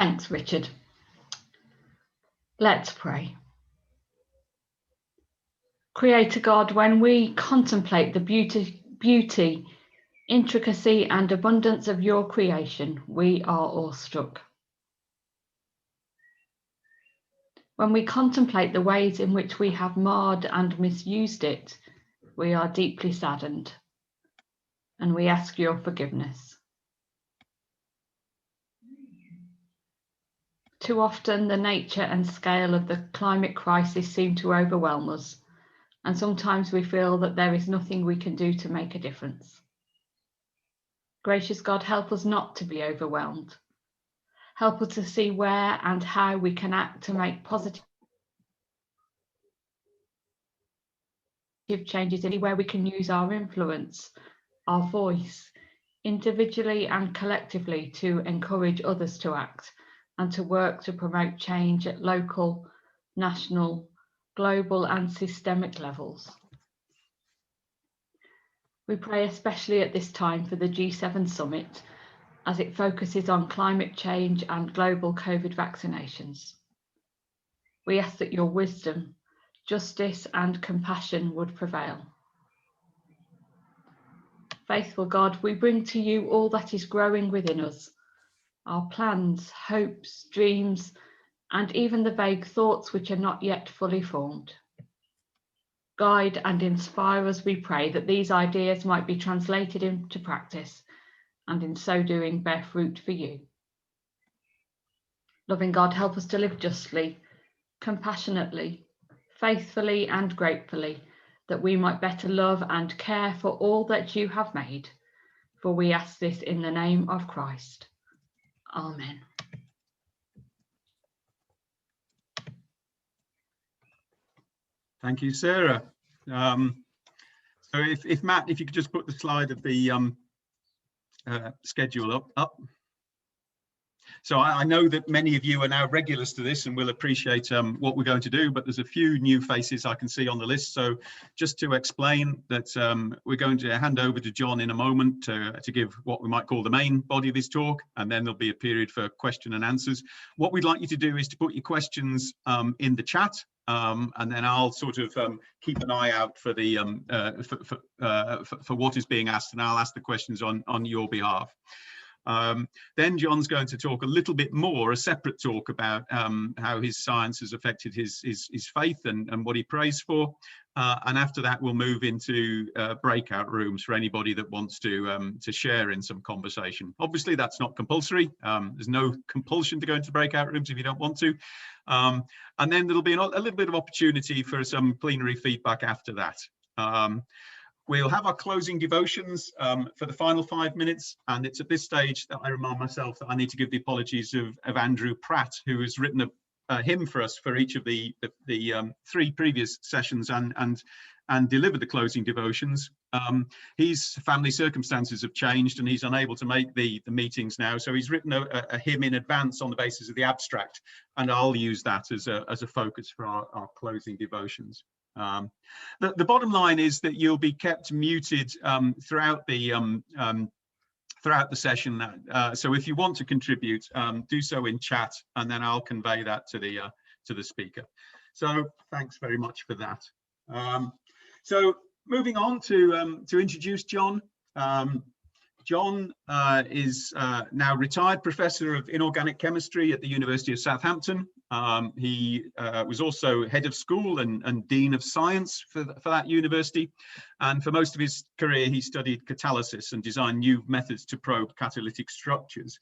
Thanks, Richard. Let's pray. Creator God, when we contemplate the beauty, intricacy and abundance of your creation, we are awestruck. When we contemplate the ways in which we have marred and misused it, we are deeply saddened, and we ask your forgiveness. Too often, the nature and scale of the climate crisis seem to overwhelm us, and sometimes we feel that there is nothing we can do to make a difference. Gracious God, help us not to be overwhelmed. Help us to see where and how we can act to make positive changes, anywhere we can use our influence, our voice, individually and collectively, to encourage others to act and to work to promote change at local, national, global and systemic levels. We pray especially at this time for the G7 summit as it focuses on climate change and global COVID vaccinations. We ask that your wisdom, justice and compassion would prevail. Faithful God, we bring to you all that is growing within us, our plans, hopes, dreams, and even the vague thoughts which are not yet fully formed. Guide and inspire us, we pray, that these ideas might be translated into practice and in so doing bear fruit for you. Loving God, help us to live justly, compassionately, faithfully and gratefully, that we might better love and care for all that you have made. For we ask this in the name of Christ. Amen. Thank you, Sarah. So if Matt, if you could just put the slide of the schedule up. So I know that many of you are now regulars to this and will appreciate what we're going to do, but there's a few new faces I can see on the list. So just to explain that we're going to hand over to John in a moment to give what we might call the main body of his talk, and then there'll be a period for question and answers. What we'd like you to do is to put your questions in the chat, and then I'll sort of keep an eye out for the for what is being asked, and I'll ask the questions on your behalf. Then John's going to talk a little bit more, a separate talk about how his science has affected his faith and what he prays for. And after that, we'll move into breakout rooms for anybody that wants to share in some conversation. Obviously, that's not compulsory. There's no compulsion to go into breakout rooms if you don't want to. And then there'll be a little bit of opportunity for some plenary feedback after that. We'll have our closing devotions for the final 5 minutes, and it's at this stage that I remind myself that I need to give the apologies of Andrew Pratt, who has written a hymn for us for each of the 3 previous sessions and delivered the closing devotions. His family circumstances have changed and he's unable to make the meetings now, so he's written a hymn in advance on the basis of the abstract, and I'll use that as a focus for our closing devotions. The bottom line is that you'll be kept muted throughout the session. So if you want to contribute, do so in chat, and then I'll convey that to the speaker. So thanks very much for that. So moving on to introduce John. John is now retired Professor of Inorganic Chemistry at the University of Southampton. He was also head of school and Dean of Science for that university. And for most of his career, he studied catalysis and designed new methods to probe catalytic structures.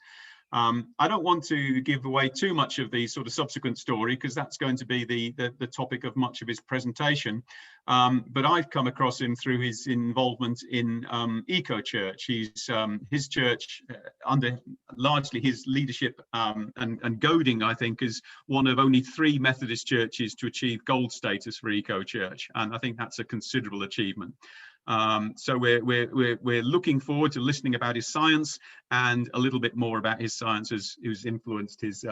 I don't want to give away too much of the sort of subsequent story, because that's going to be the topic of much of his presentation. But I've come across him through his involvement in Eco Church. His church, under largely his leadership and goading, I think, is one of only 3 Methodist churches to achieve gold status for Eco Church, and I think that's a considerable achievement. So we're looking forward to listening about his science and a little bit more about his science who's influenced his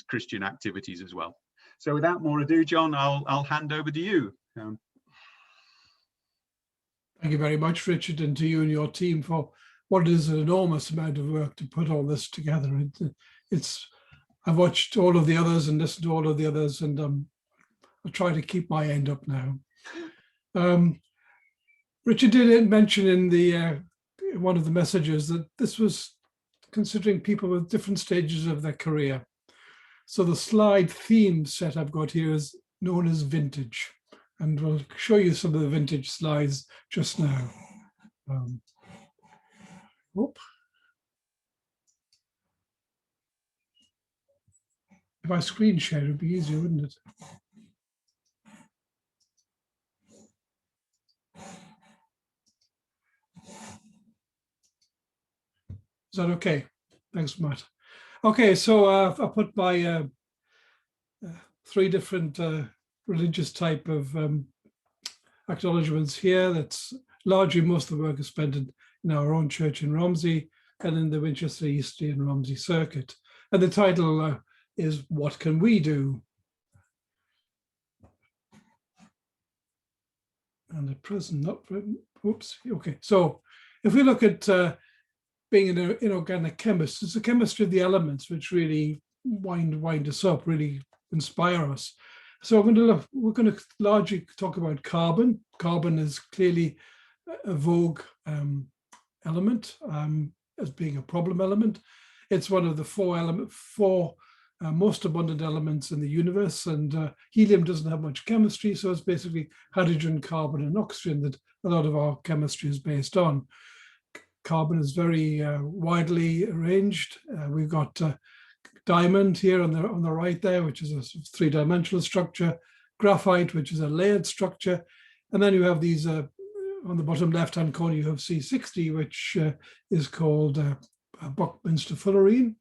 Christian activities as well. So without more ado, John, I'll hand over to you. Thank you very much, Richard, and to you and your team for what is an enormous amount of work to put all this together. It's I've watched all of the others and listened to all of the others, and I'll try to keep my end up now. Richard did mention in the one of the messages that this was considering people with different stages of their career. So the slide theme set I've got here is known as vintage, and we'll show you some of the vintage slides just now. If I screen share, it'd be easier, wouldn't it? Is that okay? Thanks, Matt. Okay, so I put my 3 different religious type of acknowledgements here. That's largely most of the work is spent in our own church in Romsey and in the Winchester Eastleigh and Romsey circuit. And the title is What Can We Do? And at present, not, oops, okay. So if we look at being an inorganic chemist, it's the chemistry of the elements which really wind us up, really inspire us. So we're going to largely talk about carbon. Carbon is clearly a vogue element as being a problem element. It's one of the four most abundant elements in the universe, and helium doesn't have much chemistry, so it's basically hydrogen, carbon, and oxygen that a lot of our chemistry is based on. Carbon is very widely arranged. We've got diamond here on the right there, which is a 3-dimensional structure, graphite, which is a layered structure, and then you have these on the bottom left-hand corner, you have C60, which is called Buckminster fullerene.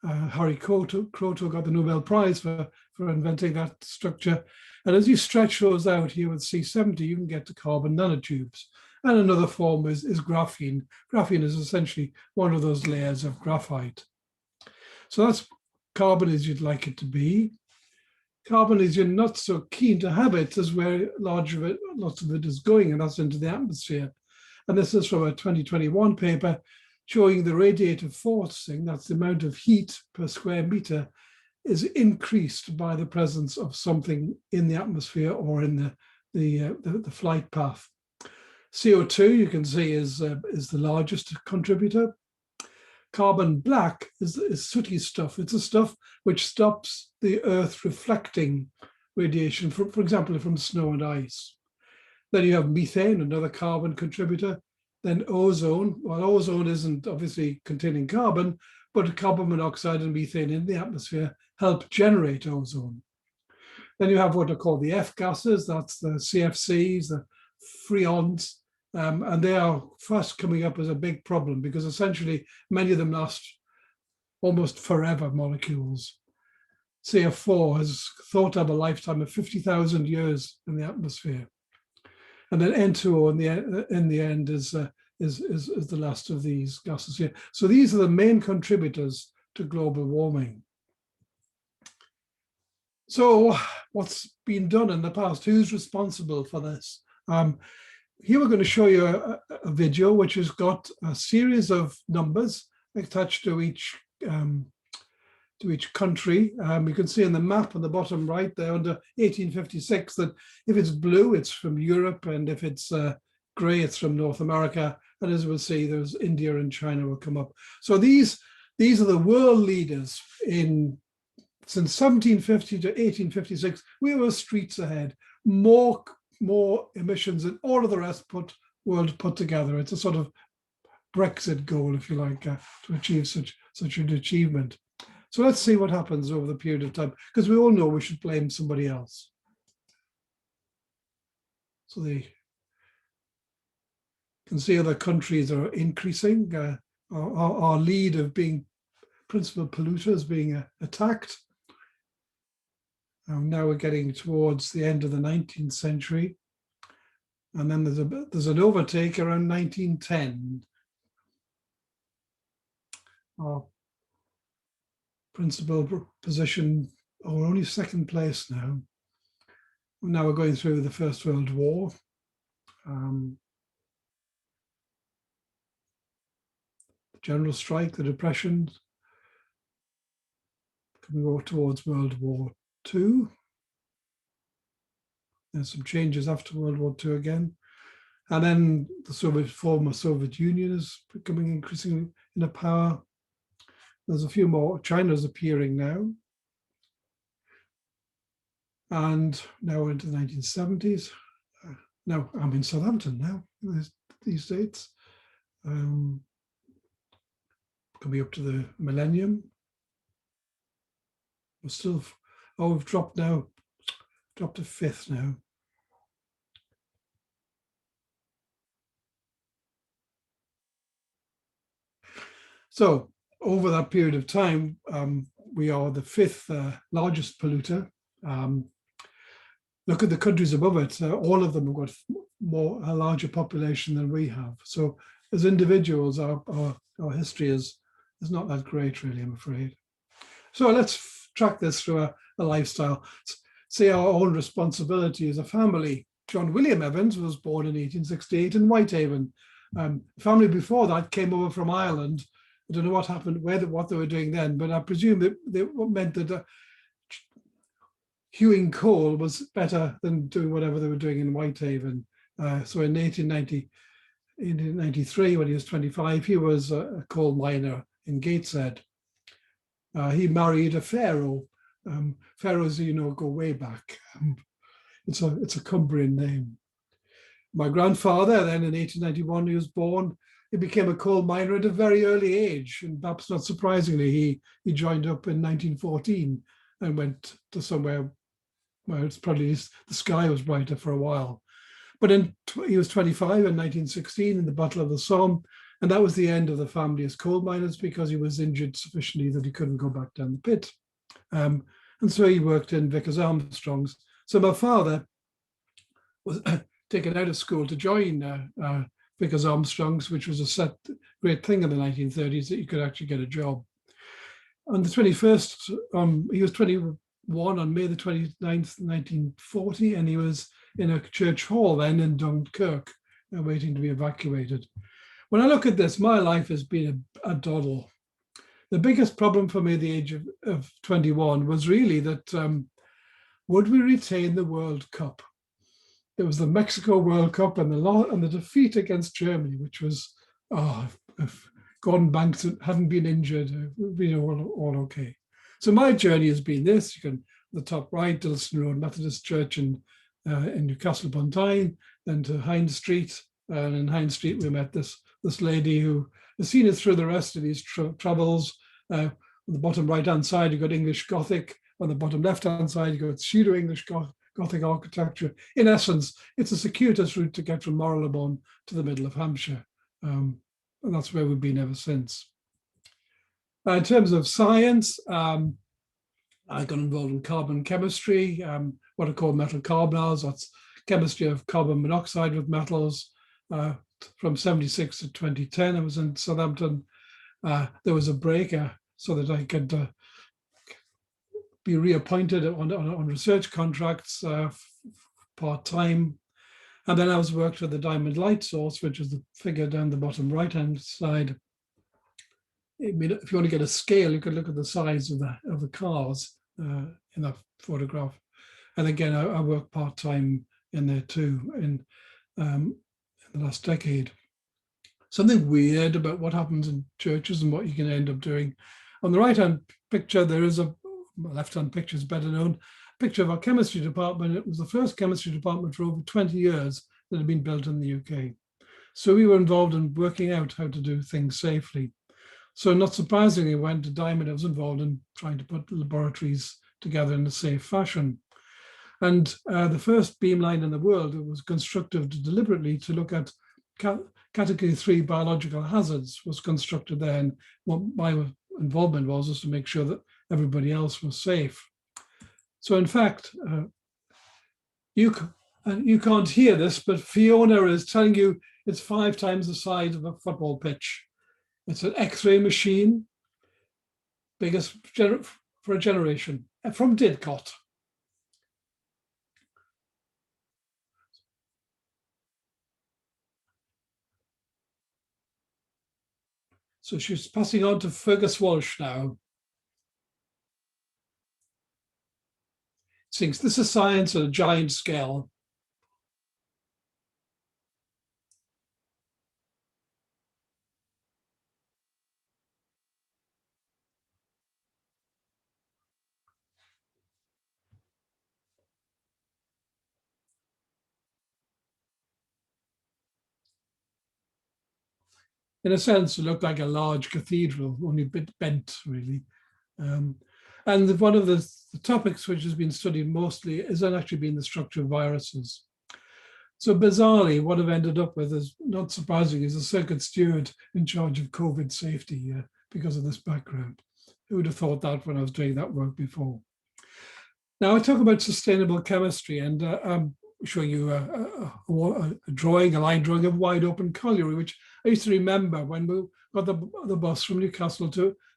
Harry Kroto got the Nobel Prize for inventing that structure. And as you stretch those out here with C70, you can get to carbon nanotubes. And another form is graphene. Graphene is essentially one of those layers of graphite. So that's carbon as you'd like it to be. Carbon is you're not so keen to have it as where lots of it is going, and that's into the atmosphere. And this is from a 2021 paper showing the radiative forcing, that's the amount of heat per square meter, is increased by the presence of something in the atmosphere or in the flight path. CO2, you can see, is the largest contributor. Carbon black is sooty stuff. It's the stuff which stops the Earth reflecting radiation, for example, from snow and ice. Then you have methane, another carbon contributor. Then ozone. Well, ozone isn't obviously containing carbon, but carbon monoxide and methane in the atmosphere help generate ozone. Then you have what are called the F gases. That's the CFCs, the freons. And they are first coming up as a big problem because essentially many of them last almost forever molecules. CF4 has thought to have a lifetime of 50,000 years in the atmosphere. And then N2O in the end is the last of these gases here. So these are the main contributors to global warming. So what's been done in the past? Who's responsible for this? Here we're going to show you a video which has got a series of numbers attached to each country. You can see on the map on the bottom right there under 1856 that if it's blue, it's from Europe, and if it's grey, it's from North America. And as we'll see, there's India and China will come up. So these are the world leaders since 1750 to 1856. We were streets ahead, more emissions than all of the rest world put together. It's a sort of Brexit goal, if you like, to achieve such an achievement. So let's see what happens over the period of time, because we all know we should blame somebody else. So you can see other countries are increasing. Our lead of being principal polluters being attacked. Now we're getting towards the end of the 19th century. And then there's an overtake around 1910. Our principal position, we're only second place now. Now we're going through the First World War. The general strike, the Depression, coming towards World War II. There's some changes after World War II again. And then the former Soviet Union is becoming increasingly in a power. There's a few more. China's appearing now. And now into the 1970s. Now I'm in Southampton now, these dates. Coming up to the millennium. We're still, we've dropped to fifth now. So over that period of time, we are the fifth largest polluter. Look at the countries above it. All of them have got a larger population than we have. So as individuals, our history is not that great, really, I'm afraid. So let's track this through a lifestyle. See our own responsibility as a family. John William Evans was born in 1868 in Whitehaven. The family before that came over from Ireland. I don't know what happened, what they were doing then, but I presume that they meant that hewing coal was better than doing whatever they were doing in Whitehaven. So in 1893, when he was 25, he was a coal miner in Gateshead. He married a pharaoh. Pharaohs, you know, go way back. It's a Cumbrian name. My grandfather, then in 1891, he was born. He became a coal miner at a very early age, and perhaps not surprisingly, he joined up in 1914 and went to somewhere where it's probably the sky was brighter for a while. But he was 25 in 1916 in the Battle of the Somme, and that was the end of the family as coal miners because he was injured sufficiently that he couldn't go back down the pit. And so he worked in Vickers Armstrong's. So my father was taken out of school to join Vickers Armstrong's, which was a great thing in the 1930s that you could actually get a job. On the 21st, he was 21 on May the 29th, 1940, and he was in a church hall then in Dunkirk, waiting to be evacuated. When I look at this, my life has been a doddle. The biggest problem for me at the age of 21 was really that would we retain the World Cup? It was the Mexico World Cup and the defeat against Germany, which was, if Gordon Banks hadn't been injured, we'd be all okay. So my journey has been this. You can, the top right, Dilston Road Methodist Church in Newcastle upon Tyne, then to Hines Street. And in Hines Street, we met this lady who has seen us through the rest of these travels. On the bottom right-hand side, you've got English Gothic. On the bottom left-hand side, you've got pseudo-English Gothic architecture. In essence, it's a circuitous route to get from Marylebone to the middle of Hampshire. And that's where we've been ever since. In terms of science, I got involved in carbon chemistry, what are called metal carbonyls. That's chemistry of carbon monoxide with metals. From 76 to 2010, I was in Southampton. There was a break so that I could be reappointed on research contracts part-time. And then I was worked with the Diamond Light Source, which is the figure down the bottom right-hand side. I mean, if you want to get a scale, you could look at the size of the cars in that photograph. And again, I worked part-time in there too in the last decade. Something weird about what happens in churches and what you can end up doing. On the right-hand picture, there is left-hand picture is better known, picture of our chemistry department. It was the first chemistry department for over 20 years that had been built in the UK. So we were involved in working out how to do things safely. So not surprisingly, when to Diamond, I was involved in trying to put laboratories together in a safe fashion. And the first beamline in the world was constructed deliberately to look at category 3 biological hazards was constructed there. And what my involvement was to make sure that everybody else was safe. So in fact, you can't hear this, but Fiona is telling you it's 5 times the size of a football pitch. It's an X-ray machine, biggest for a generation, from Didcot. So she's passing on to Fergus Walsh now. sinks. This is science at a giant scale. In a sense, it looked like a large cathedral, only a bit bent, really. And one of the topics which has been studied mostly has actually been the structure of viruses. So bizarrely, what I've ended up with is, not surprising, is a circuit steward in charge of COVID safety because of this background. Who would have thought that when I was doing that work before? Now, I talk about sustainable chemistry, and I'm showing you a line drawing of wide open colliery, which I used to remember when we got the bus from Newcastle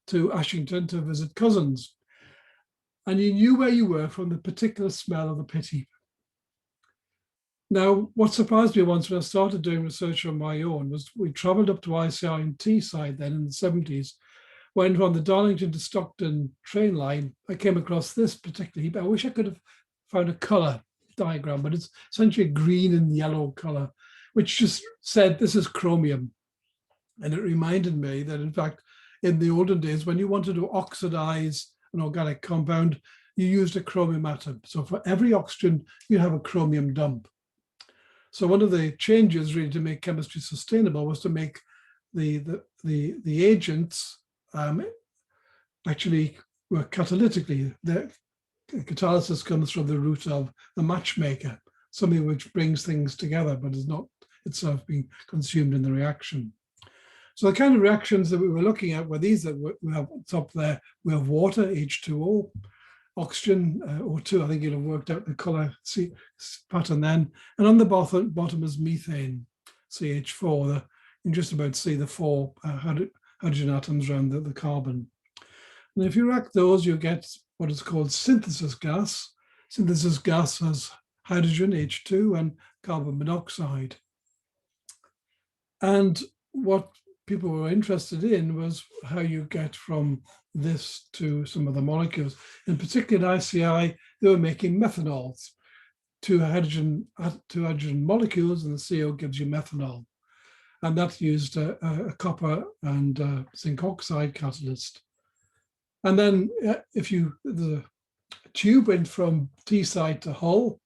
to Ashington to visit cousins. And you knew where you were from the particular smell of the pit heap. Now, what surprised me once when I started doing research on my own was we travelled up to ICI and Teesside then in the 70s, went on the Darlington to Stockton train line. I came across this particular heap. I wish I could have found a colour diagram, but it's essentially a green and yellow colour, which just said this is chromium. And it reminded me that, in fact, in the olden days, when you wanted to oxidize an organic compound, you used a chromium atom. So for every oxygen, you have a chromium dump. So one of the changes really to make chemistry sustainable was to make the agents actually work catalytically. The catalysis comes from the root of the matchmaker, something which brings things together, but is not itself being consumed in the reaction. So the kind of reactions that we were looking at were these that we have up there. We have water, H2O, oxygen, O2. I think you'll have worked out the color pattern then. And on the bottom is methane, CH4. You can just about see the four hydrogen atoms around the carbon. And if you react those, you get what is called synthesis gas. Synthesis gas has hydrogen, H2, and carbon monoxide. And what people were interested in was how you get from this to some of the molecules. In particular, in ICI, they were making methanols, two hydrogen molecules, and the CO gives you methanol. And that used a copper and zinc oxide catalyst. And then the tube went from Teesside to Hull,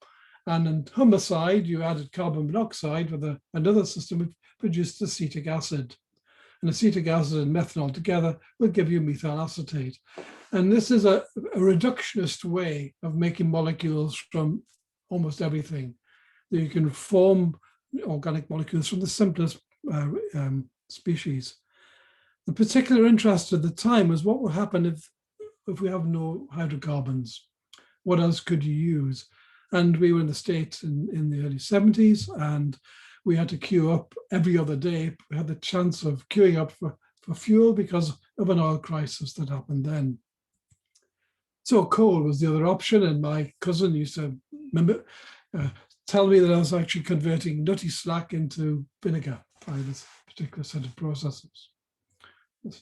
and in Humberside, you added carbon monoxide with another system which produced acetic acid. And acetic acid and methanol together will give you methyl acetate. And this is a reductionist way of making molecules from almost everything. You can form organic molecules from the simplest species. The particular interest at the time was what would happen if we have no hydrocarbons. What else could you use? And we were in the States in the early 70s, and we had to queue up every other day. We had the chance of queuing up for fuel because of an oil crisis that happened then. So coal was the other option, and my cousin used to tell me that I was actually converting nutty slack into vinegar by this particular set of processes.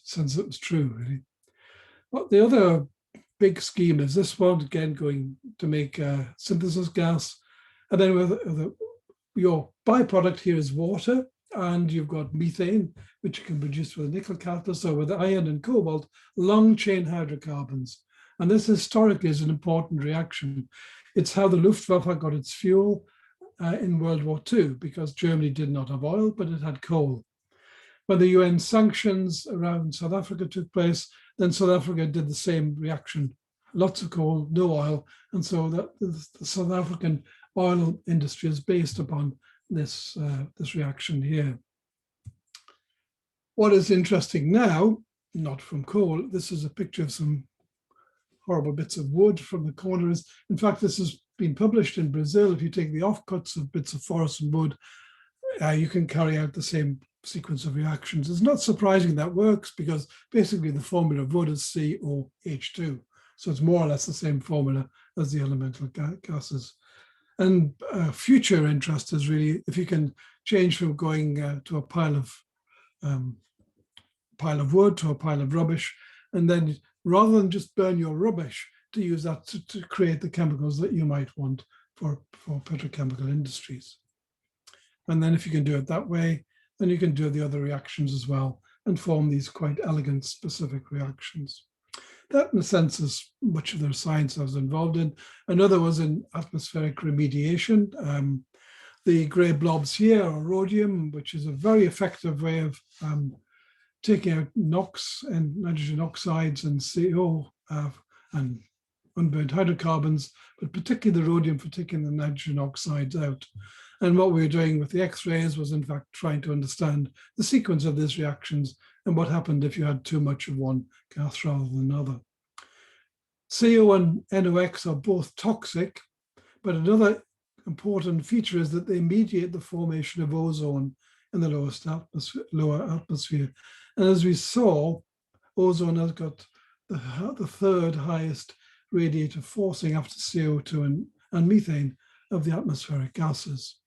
Since it was true, really. Well, the other big scheme is this one, again, going to make synthesis gas. And then with your byproduct here is water, and you've got methane, which you can produce with a nickel catalyst, or with iron and cobalt, long chain hydrocarbons. And this historically is an important reaction. It's how the Luftwaffe got its fuel in World War II, because Germany did not have oil, but it had coal. When the UN sanctions around South Africa took place, then South Africa did the same reaction. Lots of coal, no oil. And so the South African oil industry is based upon this reaction here. What is interesting now, not from coal, this is a picture of some horrible bits of wood from the corners. In fact, this has been published in Brazil. If you take the offcuts of bits of forest and wood, you can carry out the same sequence of reactions. It's not surprising that works, because basically the formula of wood is COH2. So it's more or less the same formula as the elemental gases. And future interest is really if you can change from going to a pile of wood to a pile of rubbish, and then rather than just burn your rubbish, to use that to create the chemicals that you might want for petrochemical industries. And then if you can do it that way, then you can do the other reactions as well and form these quite elegant specific reactions. That, in a sense, is much of the science I was involved in. Another was in atmospheric remediation. The grey blobs here are rhodium, which is a very effective way of taking out NOx and nitrogen oxides and CO and unburned hydrocarbons, but particularly the rhodium for taking the nitrogen oxides out. And what we were doing with the X-rays was in fact trying to understand the sequence of these reactions and what happened if you had too much of one gas rather than another. CO and NOx are both toxic, but another important feature is that they mediate the formation of ozone in the lower atmosphere. And as we saw, ozone has got the third highest radiative forcing after CO2 and methane of the atmospheric gases.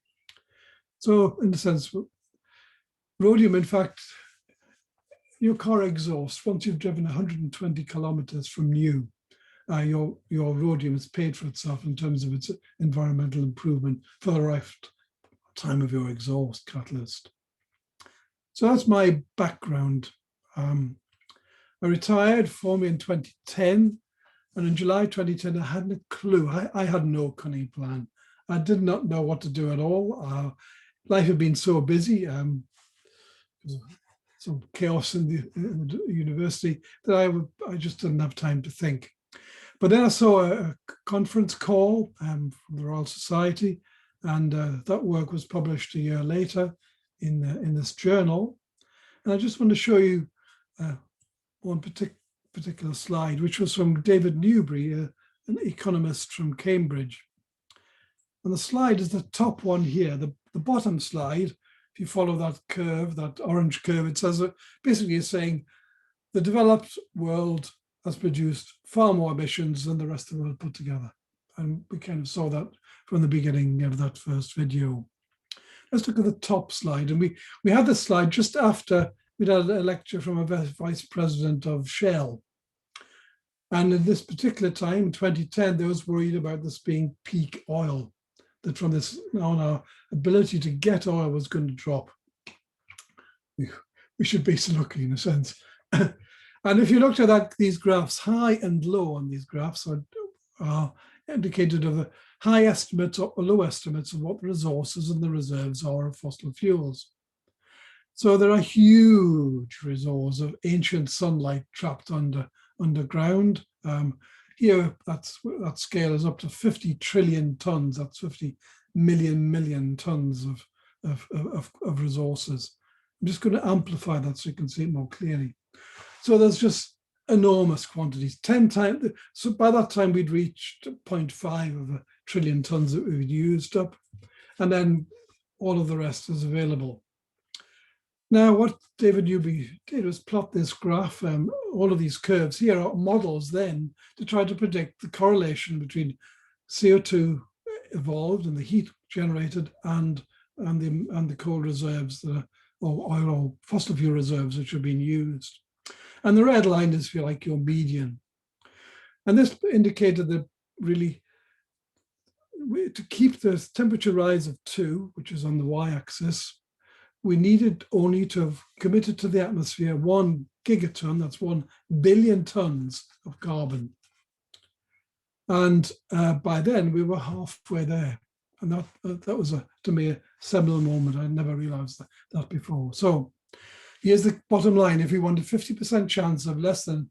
So in a sense, rhodium, in fact, your car exhaust, once you've driven 120 kilometers from new, your rhodium has paid for itself in terms of its environmental improvement for the lifetime of your exhaust catalyst. So that's my background. I retired formally in 2010, and in July 2010, I hadn't a clue. I had no cunning plan. I did not know what to do at all. Life had been so busy, some chaos in the university, that I just didn't have time to think. But then I saw a conference call from the Royal Society, and that work was published a year later in this journal. And I just want to show you one particular slide, which was from David Newbury, an economist from Cambridge. And the slide is the top one here. The bottom slide, if you follow that curve, that orange curve, it says basically it's saying the developed world has produced far more emissions than the rest of the world put together. And we kind of saw that from the beginning of that first video. Let's look at the top slide. And we had this slide just after we'd had a lecture from a vice president of Shell. And in this particular time, in 2010, they was worried about this being peak oil, that from this on our ability to get oil was going to drop. We should be lucky in a sense. And if you looked at these graphs, high and low on these graphs are indicated of the high estimates or low estimates of what the resources and the reserves are of fossil fuels. So there are huge reserves of ancient sunlight trapped underground. Here, that scale is up to 50 trillion tons. That's 50 million tons of resources. I'm just going to amplify that so you can see it more clearly. So there's just enormous quantities, 10 times. So by that time, we'd reached 0.5 of a trillion tons that we'd used up. And then all of the rest is available. Now, what David Newby did was plot this graph. All of these curves here are models then to try to predict the correlation between CO2 evolved and the heat generated and the coal reserves that are, or oil or fossil fuel reserves which are being used. And the red line is, if you like, your median. And this indicated that really to keep the temperature rise of 2, which is on the y-axis, we needed only to have committed to the atmosphere 1 gigaton, that's 1 billion tons of carbon. And by then we were halfway there. And that was, to me, a seminal moment. I'd never realized that before. So here's the bottom line. If we wanted 50% chance of less than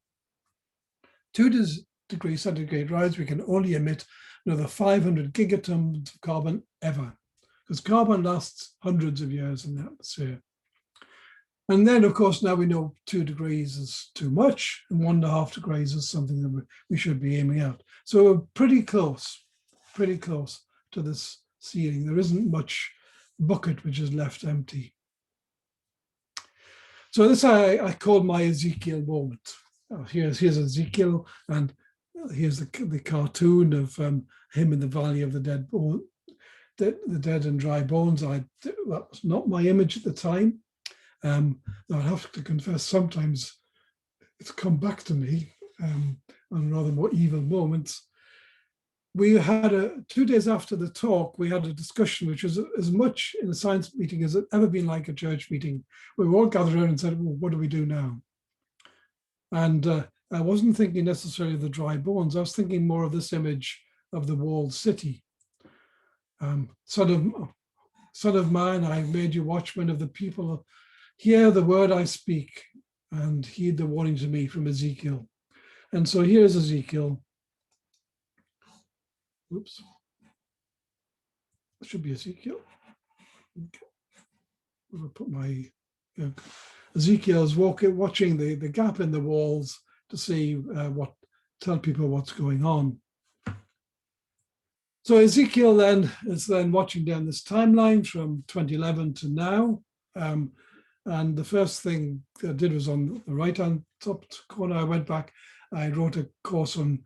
2 degrees centigrade rise, we can only emit another 500 gigatons of carbon ever, because carbon lasts hundreds of years in the atmosphere. And then, of course, now we know 2 degrees is too much, and 1.5 degrees is something that we should be aiming at. So we're pretty close to this ceiling. There isn't much bucket which is left empty. So this I called my Ezekiel moment. Here's Ezekiel, and here's the cartoon of him in the valley of the dead bone. The dead and dry bones. That was not my image at the time. I have to confess, sometimes it's come back to me. on rather more evil moments. We had 2 days after the talk, we had a discussion, which was as much in a science meeting as it ever been like a church meeting. We all gathered around and said, well, what do we do now? And I wasn't thinking necessarily of the dry bones. I was thinking more of this image of the walled city. Son of man, I made you watchman of the people. Hear the word I speak and heed the warning to me from Ezekiel. And so here's Ezekiel. Oops. It should be Ezekiel. Okay. I'll put my Ezekiel's watching the gap in the walls to see tell people what's going on. So Ezekiel then is watching down this timeline from 2011 to now. And the first thing I did was on the right-hand top corner, I went back, I wrote a course on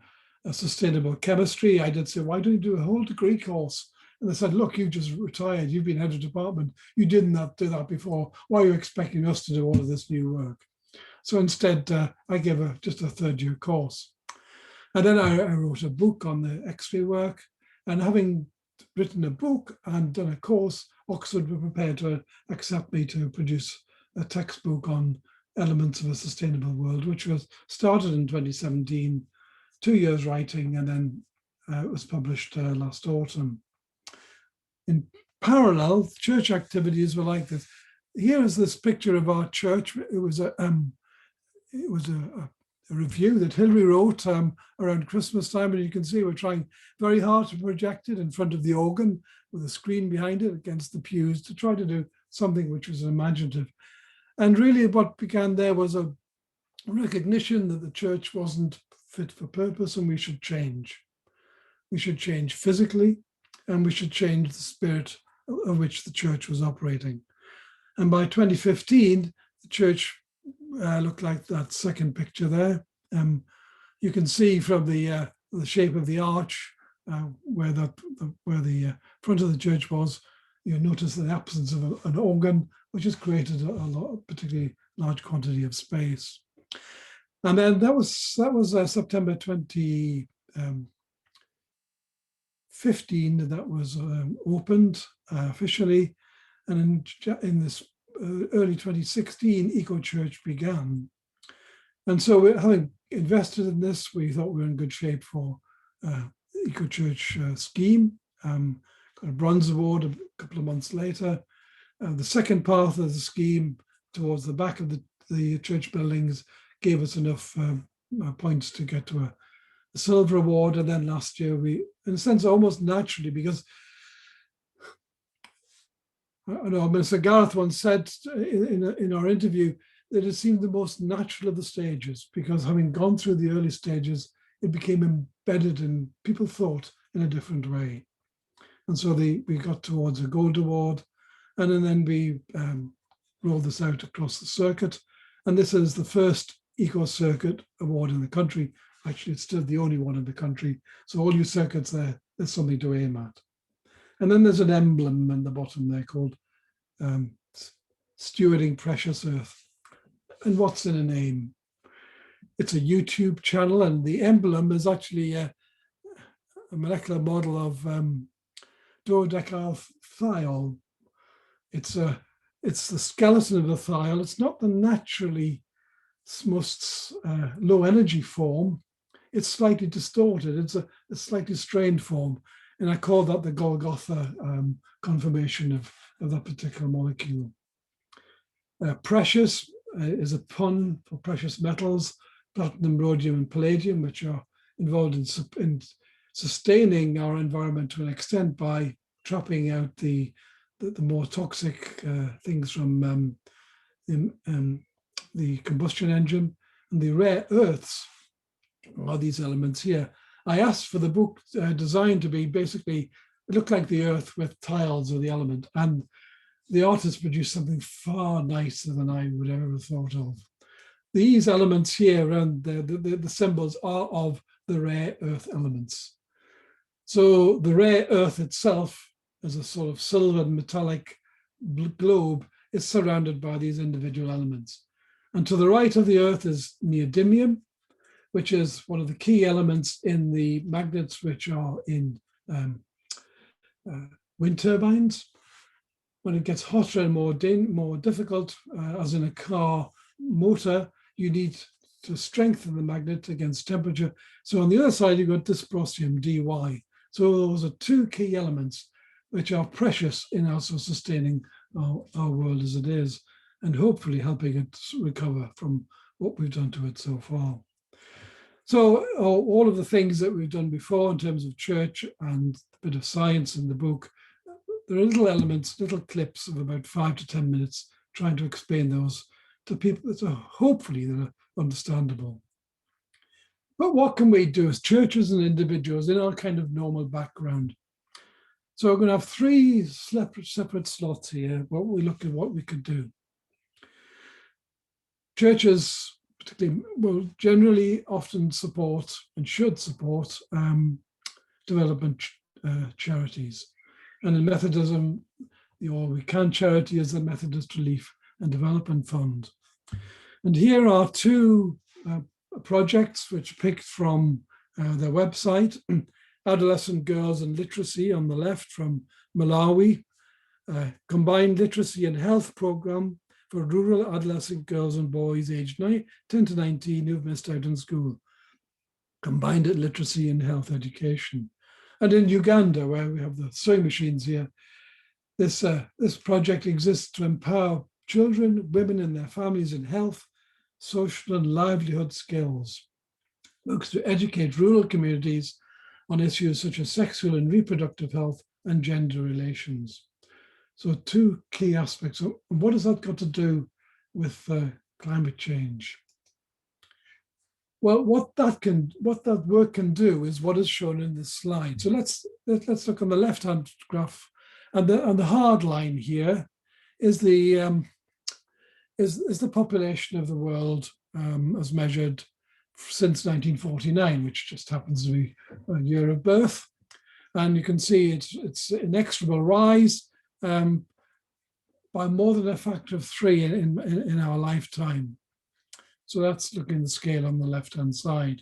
sustainable chemistry. I did say, why don't you do a whole degree course? And they said, look, you just retired, you've been head of department, you didn't do that before. Why are you expecting us to do all of this new work? So instead, I gave just a third-year course. And then I wrote a book on the X-ray work. And having written a book and done a course, Oxford were prepared to accept me to produce a textbook on elements of a sustainable world, which was started in 2017, 2 years writing, and then it was published last autumn. In parallel, church activities were like this. Here is this picture of our church. It was a review that Hilary wrote around Christmas time, and you can see we're trying very hard to project it in front of the organ with a screen behind it against the pews to try to do something which was imaginative. And really what began there was a recognition that the church wasn't fit for purpose and we should change. We should change physically, and we should change the spirit of which the church was operating. And by 2015, the church looked like that second picture there. You can see from the shape of the arch where the front of the church was. You notice the absence of an organ, which has created a particularly large quantity of space. And then that was September 2015 that was opened officially, and in this early 2016, Eco Church began. And so having invested in this, we thought we were in good shape for Eco Church scheme. Got a bronze award a couple of months later. The second part of the scheme towards the back of the church buildings gave us enough points to get to a silver award. And then last year we, in a sense, almost naturally, because I know Minister Gareth once said in our interview that it seemed the most natural of the stages, because having gone through the early stages, it became embedded in people thought in a different way. And so we got towards a gold award, and then we rolled this out across the circuit. And this is the first Eco Circuit award in the country. Actually, it's still the only one in the country. So all you circuits there, there's something to aim at. And then there's an emblem in the bottom there called Stewarding Precious Earth. And what's in a name? It's a YouTube channel, and the emblem is actually a molecular model of dodecathiol. It's the skeleton of a thiol. It's not the naturally most low energy form. It's slightly distorted. It's a slightly strained form. And I call that the Golgotha conformation of that particular molecule. Precious is a pun for precious metals, platinum, rhodium, and palladium, which are involved in sustaining our environment to an extent by trapping out the more toxic things from the combustion engine. And the rare earths are these elements here. I asked for the book design to be basically, it looked like the earth with tiles of the element, and the artist produced something far nicer than I would ever have thought of. These elements here and the symbols are of the rare earth elements. So the rare earth itself, as a sort of silver metallic globe, is surrounded by these individual elements. And to the right of the earth is neodymium, which is one of the key elements in the magnets which are in wind turbines. When it gets hotter and more difficult, as in a car motor, you need to strengthen the magnet against temperature. So on the other side, you've got dysprosium, dy. So those are two key elements which are precious in also sustaining our world as it is, and hopefully helping it recover from what we've done to it so far. So all of the things that we've done before in terms of church and a bit of science in the book, there are little elements, little clips of about 5 to 10 minutes trying to explain those to people that are hopefully that are understandable. But what can we do as churches and individuals in our kind of normal background? So we're going to have 3 separate slots here where we look at what we could do. Churches particularly will generally often support and should support development charities. And in Methodism, the All We Can charity is the Methodist Relief and Development Fund. And here are 2 projects which picked from their website. Adolescent Girls and Literacy on the left from Malawi, Combined Literacy and Health Program for rural adolescent girls and boys aged 10 to 19 who've missed out on school. Combined literacy and health education. And in Uganda, where we have the sewing machines here, this project exists to empower children, women and their families in health, social and livelihood skills. Looks to educate rural communities on issues such as sexual and reproductive health and gender relations. So 2 key aspects. And what has that got to do with climate change? Well, what that work can do is what is shown in this slide. So let's look on the left-hand graph, and the hard line here is the population of the world as measured since 1949, which just happens to be a year of birth. And you can see it's inexorable rise by more than a factor of 3 in our lifetime. So that's looking at the scale on the left-hand side.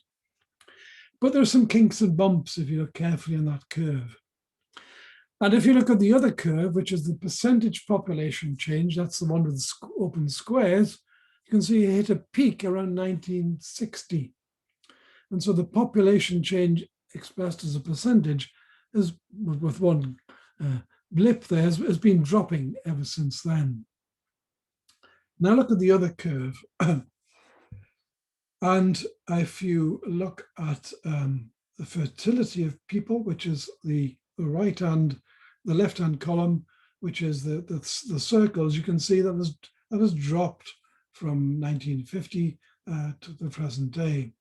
But there are some kinks and bumps if you look carefully on that curve. And if you look at the other curve, which is the percentage population change, that's the one with the open squares, you can see it hit a peak around 1960. And so the population change expressed as a percentage is, with one blip there, has been dropping ever since then. Now look at the other curve. And if you look at the fertility of people, which is the left-hand column, which is the circles, you can see that has dropped from 1950 to the present day.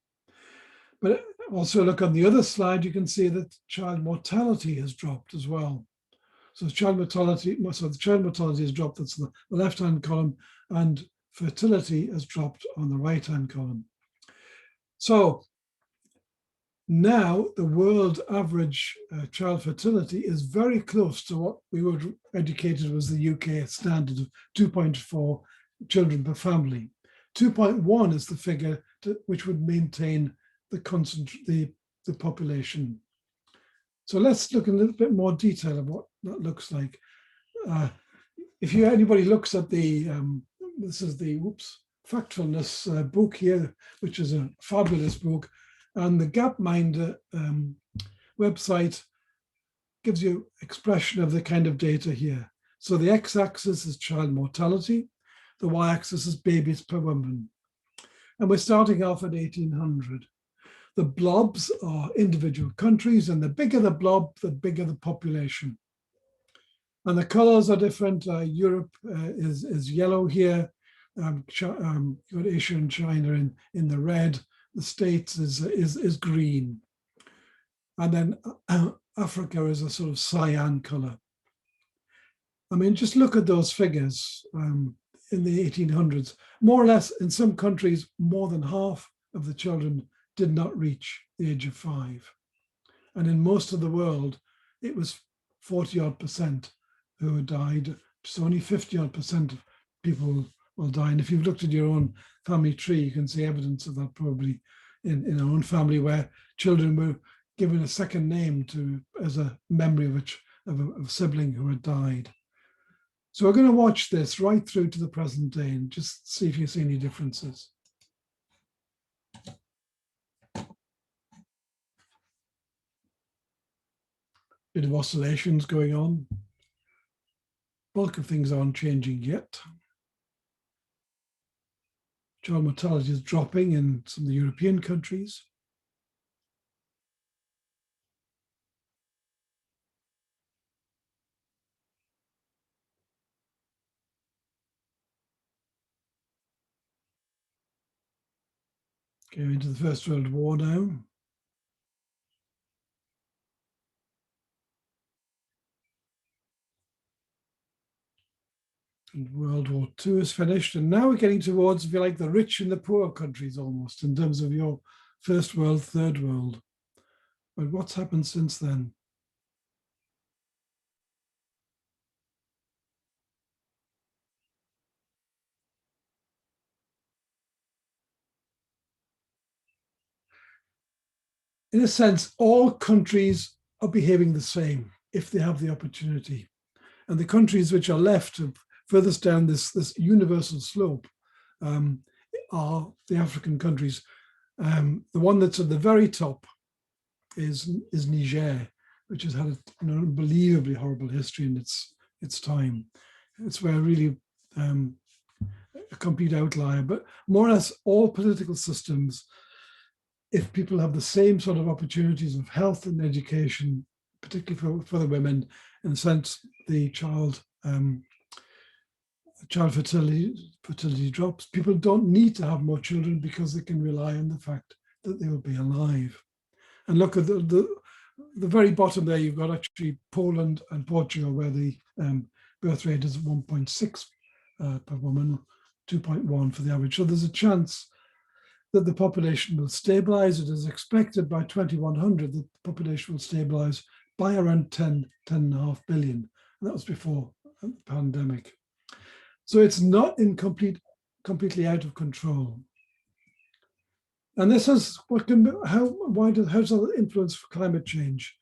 But also look on the other slide, you can see that child mortality has dropped as well. So the child mortality has dropped, that's the left-hand column, and fertility has dropped on the right-hand column. So now the world average child fertility is very close to what we were educated was the UK standard of 2.4 children per family. 2.1 is the figure which would maintain the population. So let's look in a little bit more detail of what that looks like. If anybody looks at this is the Factfulness book here, which is a fabulous book, and the Gapminder website gives you expression of the kind of data here. So the x-axis is child mortality, the y-axis is babies per woman. And we're starting off at 1800. The blobs are individual countries, and the bigger the blob, the bigger the population. And the colors are different. Europe is yellow here. You've got Asia and China in the red. The States is green. And then Africa is a sort of cyan color. I mean, just look at those figures in the 1800s. More or less, in some countries, more than half of the children did not reach the age of 5. And in most of the world, it was 40-odd% who had died. So only 50-odd% of people will die. And if you've looked at your own family tree, you can see evidence of that probably in our own family where children were given a second name as a memory of a sibling who had died. So we're going to watch this right through to the present day and just see if you see any differences. Bit of oscillations going on. Bulk of things aren't changing yet. Child mortality is dropping in some of the European countries. Going into the First World War now. And World War II is finished. And now we're getting towards, if you like, the rich and the poor countries almost in terms of your first world, third world. But what's happened since then? In a sense, all countries are behaving the same if they have the opportunity. And the countries which are left furthest down this universal slope are the African countries. The one that's at the very top is Niger, which has had an unbelievably horrible history in its time. It's where really a complete outlier, but more or less all political systems, if people have the same sort of opportunities of health and education, particularly for the women, in the sense the child fertility drops, people don't need to have more children because they can rely on the fact that they will be alive. And look at the very bottom there, you've got actually Poland and Portugal, where the birth rate is 1.6 per woman, 2.1 for the average. So there's a chance that the population will stabilize. It is expected by 2100 that the population will stabilize by around 10.5 billion. And that was before the pandemic. So it's not in completely out of control. And this is how does that influence climate change?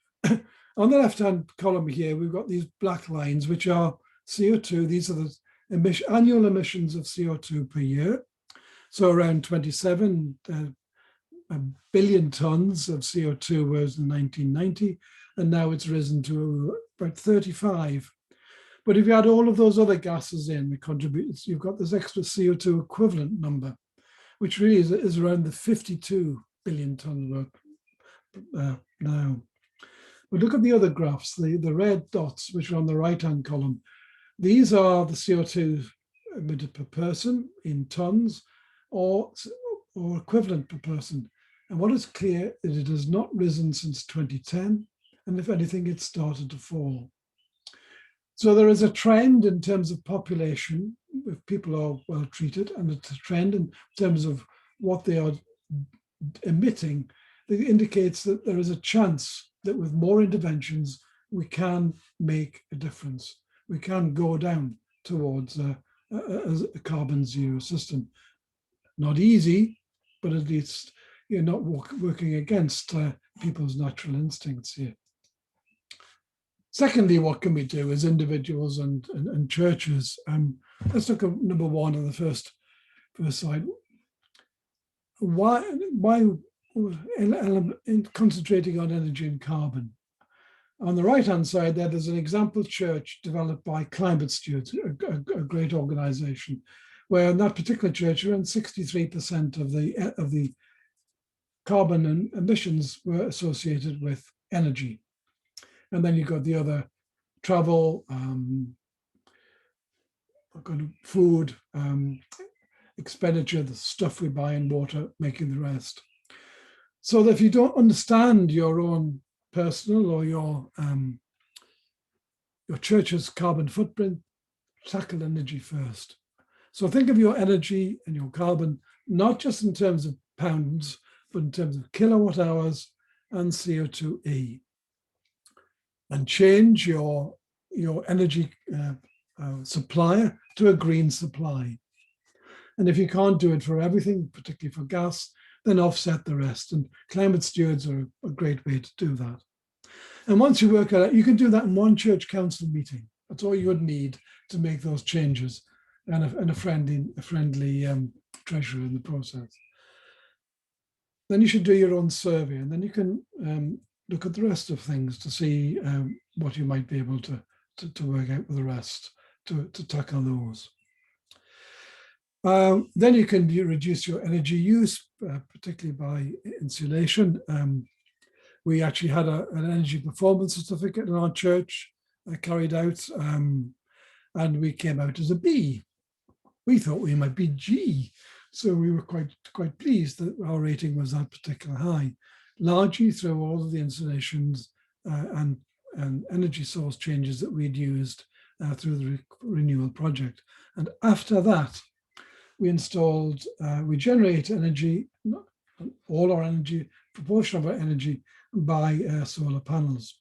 On the left-hand column here, we've got these black lines, which are CO2. These are the annual emissions of CO2 per year. So around 27 billion tons of CO2 was in 1990, and now it's risen to about 35. But if you add all of those other gases in, the contributors, you've got this extra CO2 equivalent number, which really is around the 52 billion ton mark now. But look at the other graphs, the red dots, which are on the right-hand column. These are the CO2 emitted per person in tons, or equivalent per person. And what is clear is it has not risen since 2010, and if anything, it's started to fall. So there is a trend in terms of population, if people are well treated, and it's a trend in terms of what they are emitting that indicates that there is a chance that with more interventions, we can make a difference. We can go down towards a carbon zero system. Not easy, but at least you're not working against people's natural instincts here. Secondly, what can we do as individuals and churches? Let's look at number one on the first slide. Why concentrating on energy and carbon? On the right-hand side there's an example church developed by Climate Stewards, a great organization, where in that particular church, around 63% of the carbon emissions were associated with energy. And then you've got the other travel, food, expenditure, the stuff we buy, and water, making the rest. So that if you don't understand your own personal or your church's carbon footprint, tackle energy first. So think of your energy and your carbon, not just in terms of pounds, but in terms of kilowatt hours and CO2e. And change your energy supplier to a green supply. And if you can't do it for everything, particularly for gas, then offset the rest. And climate stewards are a great way to do that. And once you work out, you can do that in one church council meeting. That's all you would need to make those changes, and a friendly treasurer in the process. Then you should do your own survey, and then you can look at the rest of things to see what you might be able to work out with the rest to tackle those. Then you can reduce your energy use, particularly by insulation. We actually had an energy performance certificate in our church carried out, and we came out as a B. We thought we might be G, so we were quite pleased that our rating was that particular high, largely through all of the installations and energy source changes that we'd used through the renewal project. And after that, we installed, we generate energy, all our energy, proportion of our energy by solar panels.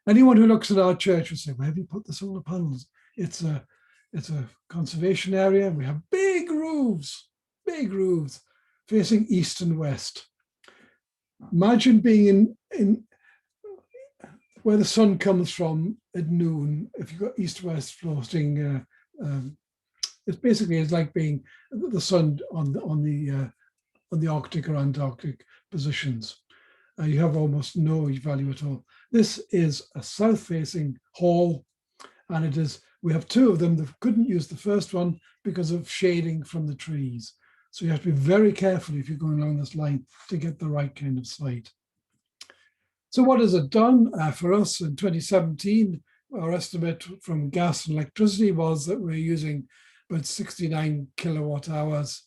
Anyone who looks at our church will say, where have you put the solar panels? It's a conservation area. We have big roofs facing east and west. Imagine being in where the sun comes from at noon. If you've got east-west floating, it's like being the sun on the Arctic or Antarctic positions. You have almost no value at all. This is a south-facing hall, and we have two of them that couldn't use the first one because of shading from the trees. So you have to be very careful if you're going along this line to get the right kind of site. So what has it done for us in 2017? Our estimate from gas and electricity was that we're using about 69 kilowatt hours,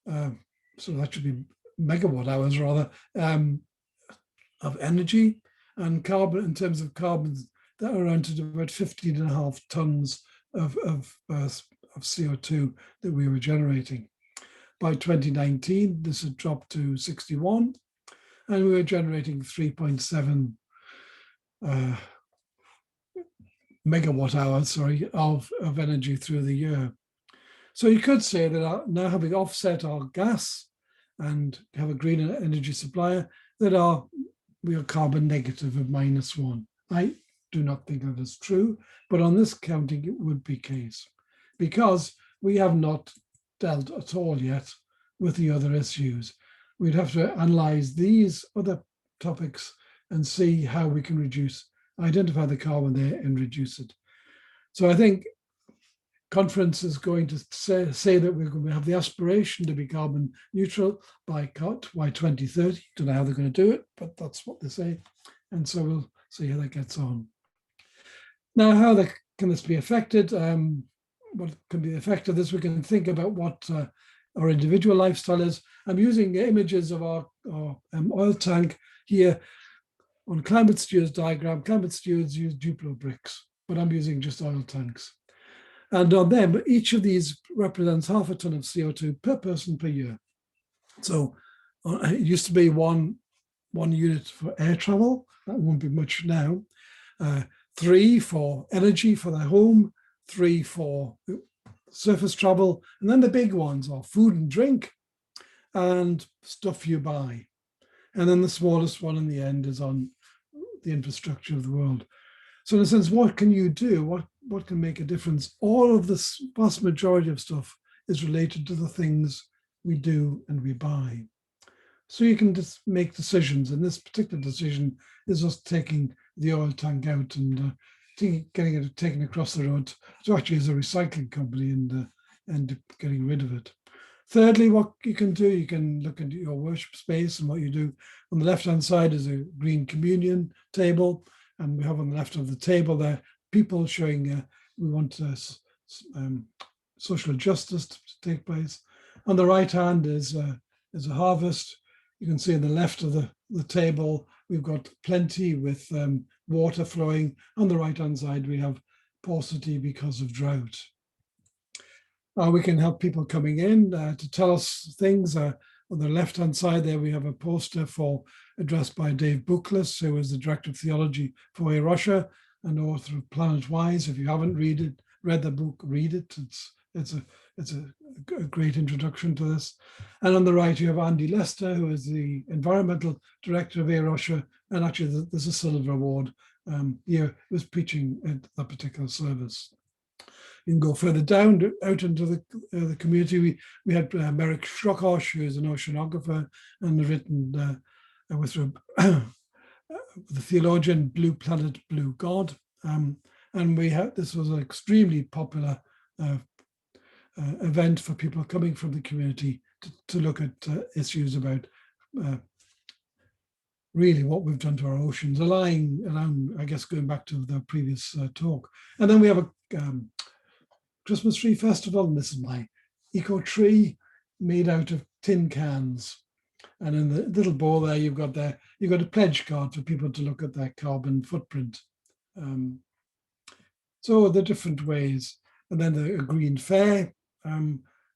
so that should be megawatt hours rather, of energy, and carbon, in terms of carbon, that around to about 15.5 tons of CO2 that we were generating. By 2019, this had dropped to 61, and we were generating 3.7 megawatt hours, of energy through the year. So you could say that now, having offset our gas and have a green energy supplier, that we are carbon negative of -1. I do not think that is true, but on this counting it would be case, because we have not dealt at all yet with the other issues. We'd have to analyze these other topics and see how we can identify the carbon there and reduce it. So I think conference is going to say that we're going to have the aspiration to be carbon neutral by 2030. Don't know how they're going to do it, but that's what they say. And so we'll see how that gets on. Now, how can this be affected? What can be the effect of this? We can think about what our individual lifestyle is. I'm using images of our oil tank here on Climate Stewards diagram. Climate Stewards use Duplo bricks, but I'm using just oil tanks. And on them, each of these represents 0.5 ton of CO2 per person per year. So it used to be one unit for air travel. That won't be much now. 3 for energy for the home, 3 for surface travel, and then the big ones are food and drink and stuff you buy. And then the smallest one in the end is on the infrastructure of the world. So in a sense, what can you do? What can make a difference? All of this vast majority of stuff is related to the things we do and we buy. So you can just make decisions. And this particular decision is us taking the oil tank out and getting it taken across the road to actually as a recycling company and getting rid of it. Thirdly, what you can do, you can look into your worship space and what you do. On the left-hand side is a green communion table, and we have on the left of the table there people showing we want social justice to take place. On the right hand is a harvest. You can see on the left of the table we've got plenty with water flowing. On the right hand side we have paucity because of drought. We can have people coming in to tell us things. On the left-hand side there, we have a poster addressed by Dave Buklis, who is the Director of Theology for Russia and author of Planet Wise. If you haven't read the book, read it. It's it's a great introduction to this. And on the right, you have Andy Lester, who is the environmental director of Air Russia, and actually there's a silver award here, was preaching at that particular service. You can go further down out into the community. We had Merrick Shrokosh, who is an oceanographer and written with the theologian Blue Planet, Blue God. And this was an extremely popular event for people coming from the community to look at issues about really what we've done to our oceans, around, I guess, going back to the previous talk. And then we have a Christmas tree festival, and this is my eco tree made out of tin cans. And in the little bowl there, you've got a pledge card for people to look at their carbon footprint. So the different ways. And then a green fair.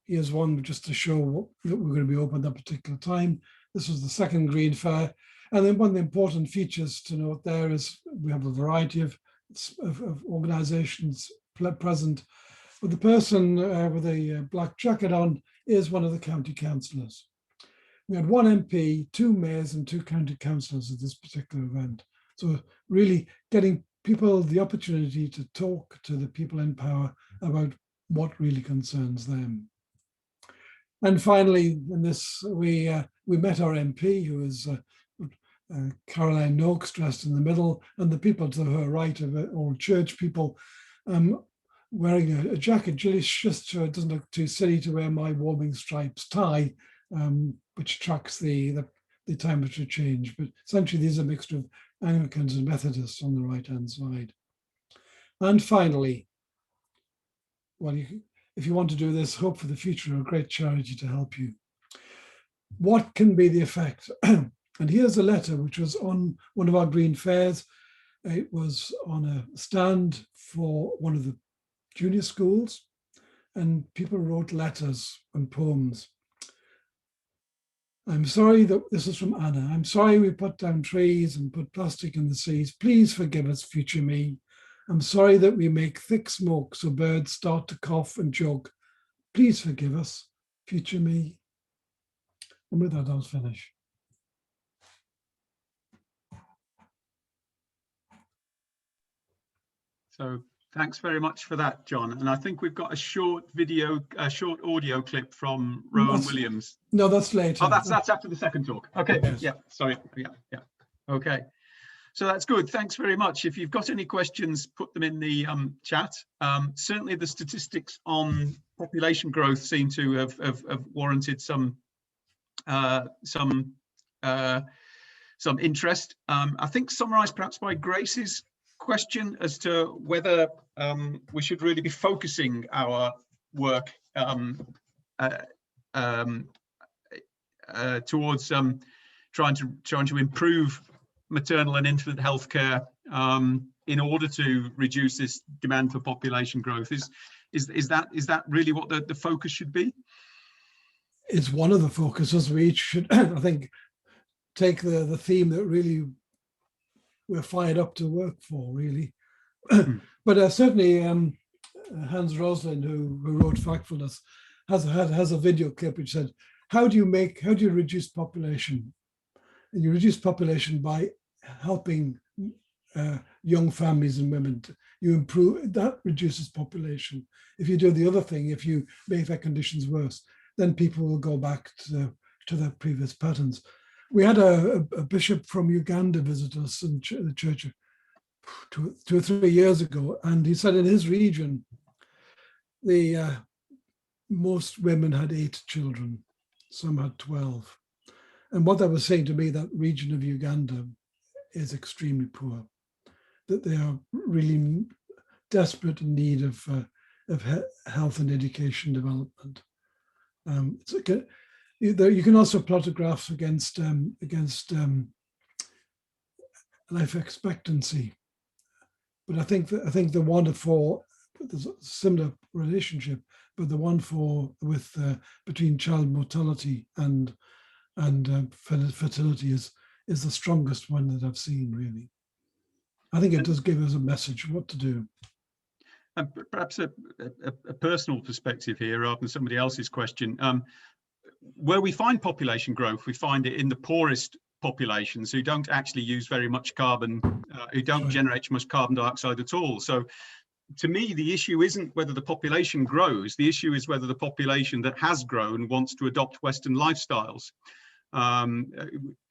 Here's one just to show that we're going to be open at that particular time. This was the second green fair. And then one of the important features to note there is we have a variety of organizations present. But the person with a black jacket on is one of the county councillors. We had one MP, 2 mayors and 2 county councillors at this particular event. So really getting people the opportunity to talk to the people in power about what really concerns them. And finally, in this, we met our MP, who is Caroline Noakes, dressed in the middle, and the people to her right of old church people wearing a jacket just so it doesn't look too silly to wear my warming stripes tie, which tracks the temperature change. But essentially, these are a mixture of Anglicans and Methodists on the right-hand side. And finally, well, if you want to do this, Hope for the Future, a great charity to help you. What can be the effect? And here's a letter which was on one of our green fairs. It was on a stand for one of the junior schools, and people wrote letters and poems. I'm sorry that this is from Anna. I'm sorry we put down trees and put plastic in the seas. Please forgive us, future me. I'm sorry that we make thick smoke so birds start to cough and choke. Please forgive us, future me. And with that, I'll finish. So thanks very much for that, John. And I think we've got a short audio clip from Rowan Williams. No, that's later. Oh, that's after the second talk. Okay, yes. Yeah, sorry. Yeah. Okay. So that's good. Thanks very much. If you've got any questions, put them in the chat. Certainly the statistics on population growth seem to have warranted some interest. I think summarized perhaps by Grace's question as to whether we should really be focusing our work towards trying to improve maternal and infant healthcare in order to reduce this demand for population growth. Is that really what the focus should be? It's one of the focuses. We each should, I think, take the theme that really we're fired up to work for, really. But certainly Hans Rosling, who wrote Factfulness, has a video clip which said, how do you reduce population? And you reduce population by helping young families and women. You improve, that reduces population. If you do the other thing, if you make their conditions worse, then people will go back to their previous patterns. We had a bishop from Uganda visit us in the church 2 or 3 years ago, and he said in his region, most women had 8 children, some had 12. And what that was saying to me, that region of Uganda is extremely poor, that they are really desperate in need of health and education development. You can also plot a graph against life expectancy, but I think the one for there's a similar relationship, but the one between child mortality and fertility is the strongest one that I've seen, really. I think it does give us a message what to do. Perhaps a personal perspective here rather than somebody else's question. Where we find population growth, we find it in the poorest populations who don't actually use very much carbon, who don't generate much carbon dioxide at all. So to me, the issue isn't whether the population grows, the issue is whether the population that has grown wants to adopt Western lifestyles. And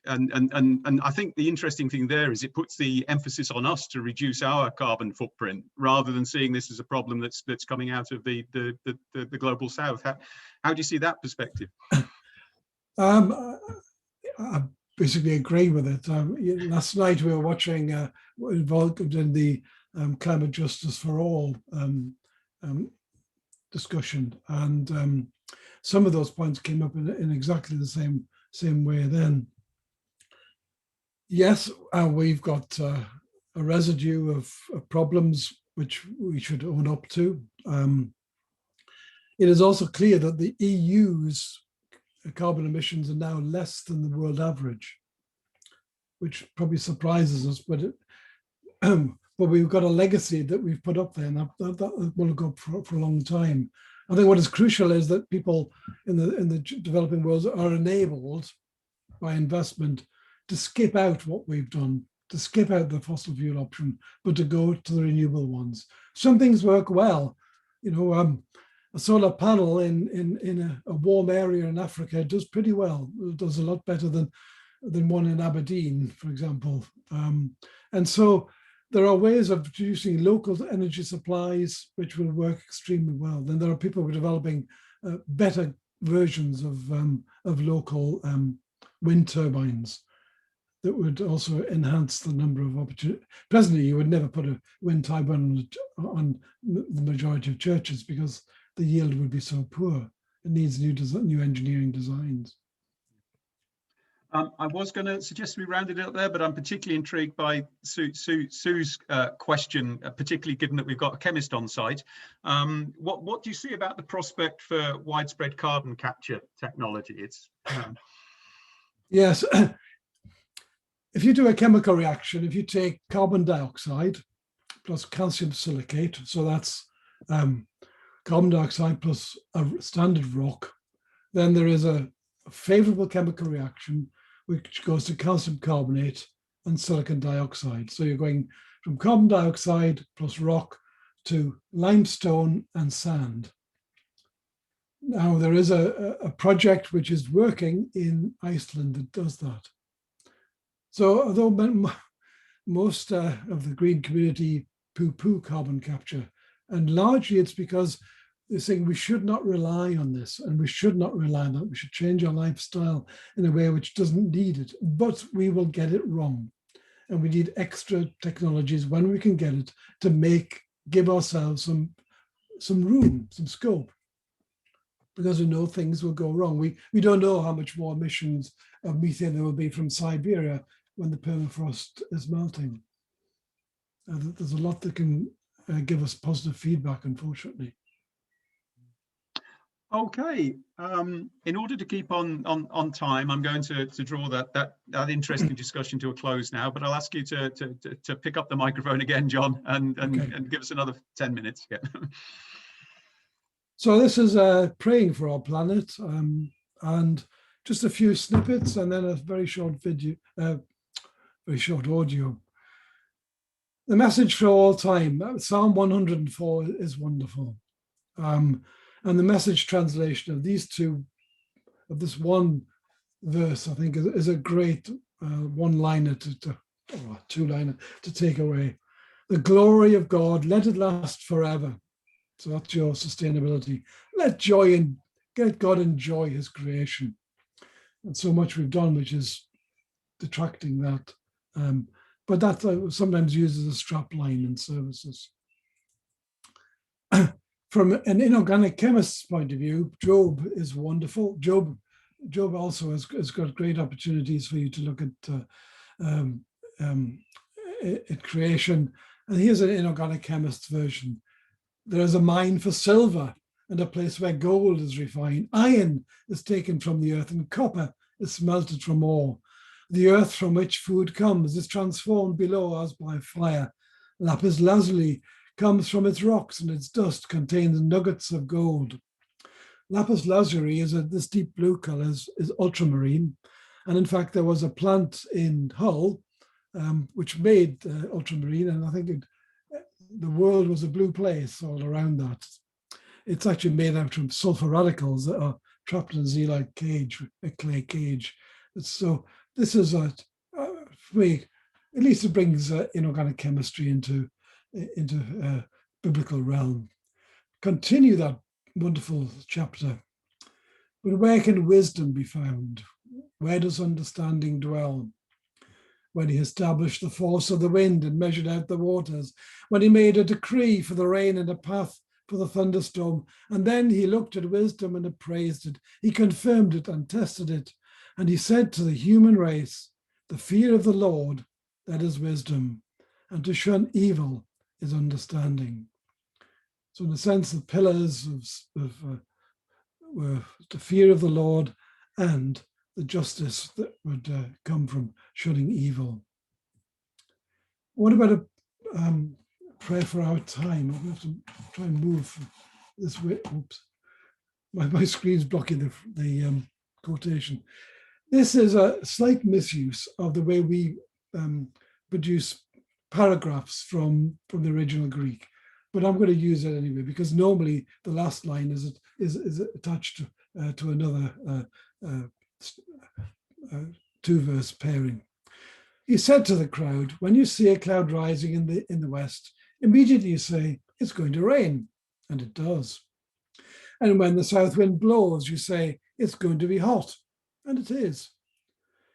I think the interesting thing there is it puts the emphasis on us to reduce our carbon footprint rather than seeing this as a problem that's coming out of the global south. How do you see that perspective? I basically agree with it. Last night we were watching involved in the climate justice for all discussion, and some of those points came up in exactly the same way then. Yes, we've got a residue of problems which we should own up to. It is also clear that the EU's carbon emissions are now less than the world average, which probably surprises us, but we've got a legacy that we've put up there, and that will go for a long time. I think what is crucial is that people in the developing world are enabled by investment to skip out what we've done, to skip out the fossil fuel option, but to go to the renewable ones. Some things work well. A solar panel in a warm area in Africa does pretty well. It does a lot better than one in Aberdeen, for example. And so there are ways of producing local energy supplies which will work extremely well. Then there are people who are developing better versions of local wind turbines that would also enhance the number of opportunities. Presently, you would never put a wind turbine on the majority of churches because the yield would be so poor. It needs new engineering designs. I was going to suggest we rounded it up there, but I'm particularly intrigued by Sue's question, particularly given that we've got a chemist on site. What do you see about the prospect for widespread carbon capture technology? Yes, if you do a chemical reaction, if you take carbon dioxide plus calcium silicate, so that's carbon dioxide plus a standard rock, then there is a favorable chemical reaction which goes to calcium carbonate and silicon dioxide. So you're going from carbon dioxide plus rock to limestone and sand. Now there is a project which is working in Iceland that does that. So although most of the green community poo-poo carbon capture, and largely it's because they're saying we should not rely on this and we should not rely on that. We should change our lifestyle in a way which doesn't need it, but we will get it wrong. And we need extra technologies when we can get it to give ourselves some room, some scope, because we know things will go wrong. We don't know how much more emissions of methane there will be from Siberia when the permafrost is melting. There's a lot that can give us positive feedback, unfortunately. Okay, in order to keep on time, I'm going to draw that interesting discussion to a close now, but I'll ask you to pick up the microphone again, John, and give us another 10 minutes. Yeah. So this is praying for our planet, and just a few snippets and then a very short video, very short audio. The message for all time, Psalm 104 is wonderful. And the message translation of this one verse, I think, is a great one-liner two-liner to take away. The glory of God, let it last forever. So that's your sustainability. Let God enjoy his creation. And so much we've done, which is detracting that. But that sometimes used as a strap line in services. From an inorganic chemist's point of view, Job is wonderful. Job also has got great opportunities for you to look at creation. And here's an inorganic chemist's version. There is a mine for silver and a place where gold is refined. Iron is taken from the earth and copper is smelted from ore. The earth from which food comes is transformed below as by fire. Lapis lazuli comes from its rocks, and its dust contains nuggets of gold. Lapis lazuli is this deep blue color, is ultramarine. And in fact, there was a plant in Hull which made ultramarine, and I think the world was a blue place all around that. It's actually made out of sulfur radicals that are trapped in a zeolite cage, a clay cage. So this is, for me, at least it brings inorganic chemistry into biblical realm. Continue that wonderful chapter. But where can wisdom be found? Where does understanding dwell? When he established the force of the wind and measured out the waters, when he made a decree for the rain and a path for the thunderstorm, and then he looked at wisdom and appraised it. He confirmed it and tested it. And he said to the human race, the fear of the Lord, that is wisdom, and to shun evil is understanding. So in a sense, the pillars were the fear of the Lord and the justice that would come from shunning evil. What about a prayer for our time? I have to try and move this way. Oops, my screen's blocking the quotation. This is a slight misuse of the way we produce paragraphs from the original Greek, but I'm going to use it anyway, because normally the last line is attached to another two-verse pairing. He said to the crowd, when you see a cloud rising in the west, immediately you say, it's going to rain, and it does. And when the south wind blows, you say, it's going to be hot, and it is.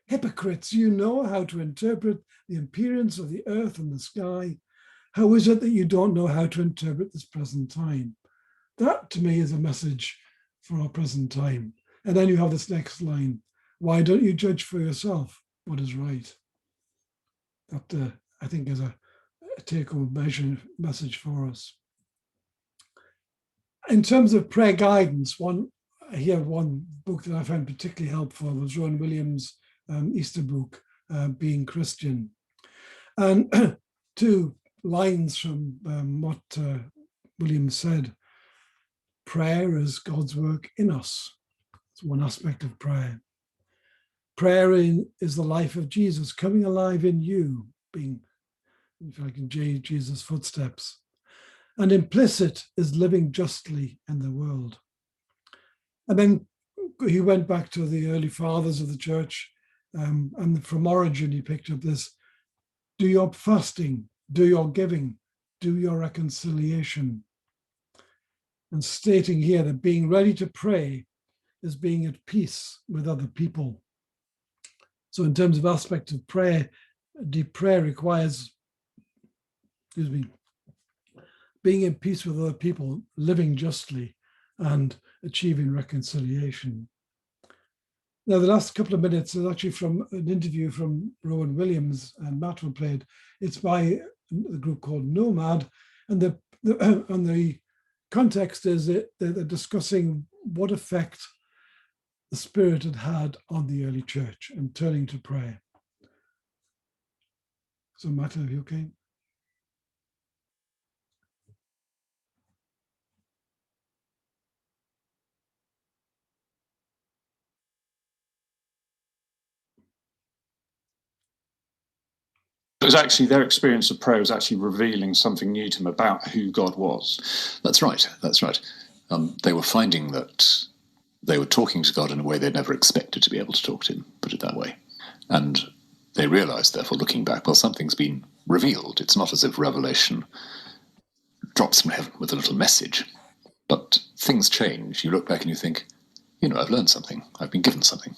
Hypocrites, you know how to interpret the appearance of the earth and the sky. How is it that you don't know how to interpret this present time? That, to me, is a message for our present time. And then you have this next line. Why don't you judge for yourself what is right? That, I think, is a take-home message for us. In terms of prayer guidance, one book that I found particularly helpful was Rowan Williams' Easter book, Being Christian. And 2 lines from what Williams said. Prayer is God's work in us. It's one aspect of prayer. Prayer is the life of Jesus coming alive in you, being, if I can, Jesus' footsteps. And implicit is living justly in the world. And then he went back to the early fathers of the church, and from Origen he picked up this: do your fasting, do your giving, do your reconciliation. And stating here that being ready to pray is being at peace with other people. So in terms of aspect of prayer, deep prayer requires, being in peace with other people, living justly, and achieving reconciliation. Now, the last couple of minutes is actually from an interview from Rowan Williams, and Matt will play it. It's by the group called Nomad, and the context is that they're discussing what effect the Spirit had on the early church and turning to prayer. So, Matt, are you okay? It was actually their experience of prayer was actually revealing something new to them about who God was. That's right. That's right. They were finding that they were talking to God in a way they'd never expected to be able to talk to him, put it that way. And they realized, therefore, looking back, well, something's been revealed. It's not as if revelation drops from heaven with a little message, but things change. You look back and you think, I've learned something. I've been given something.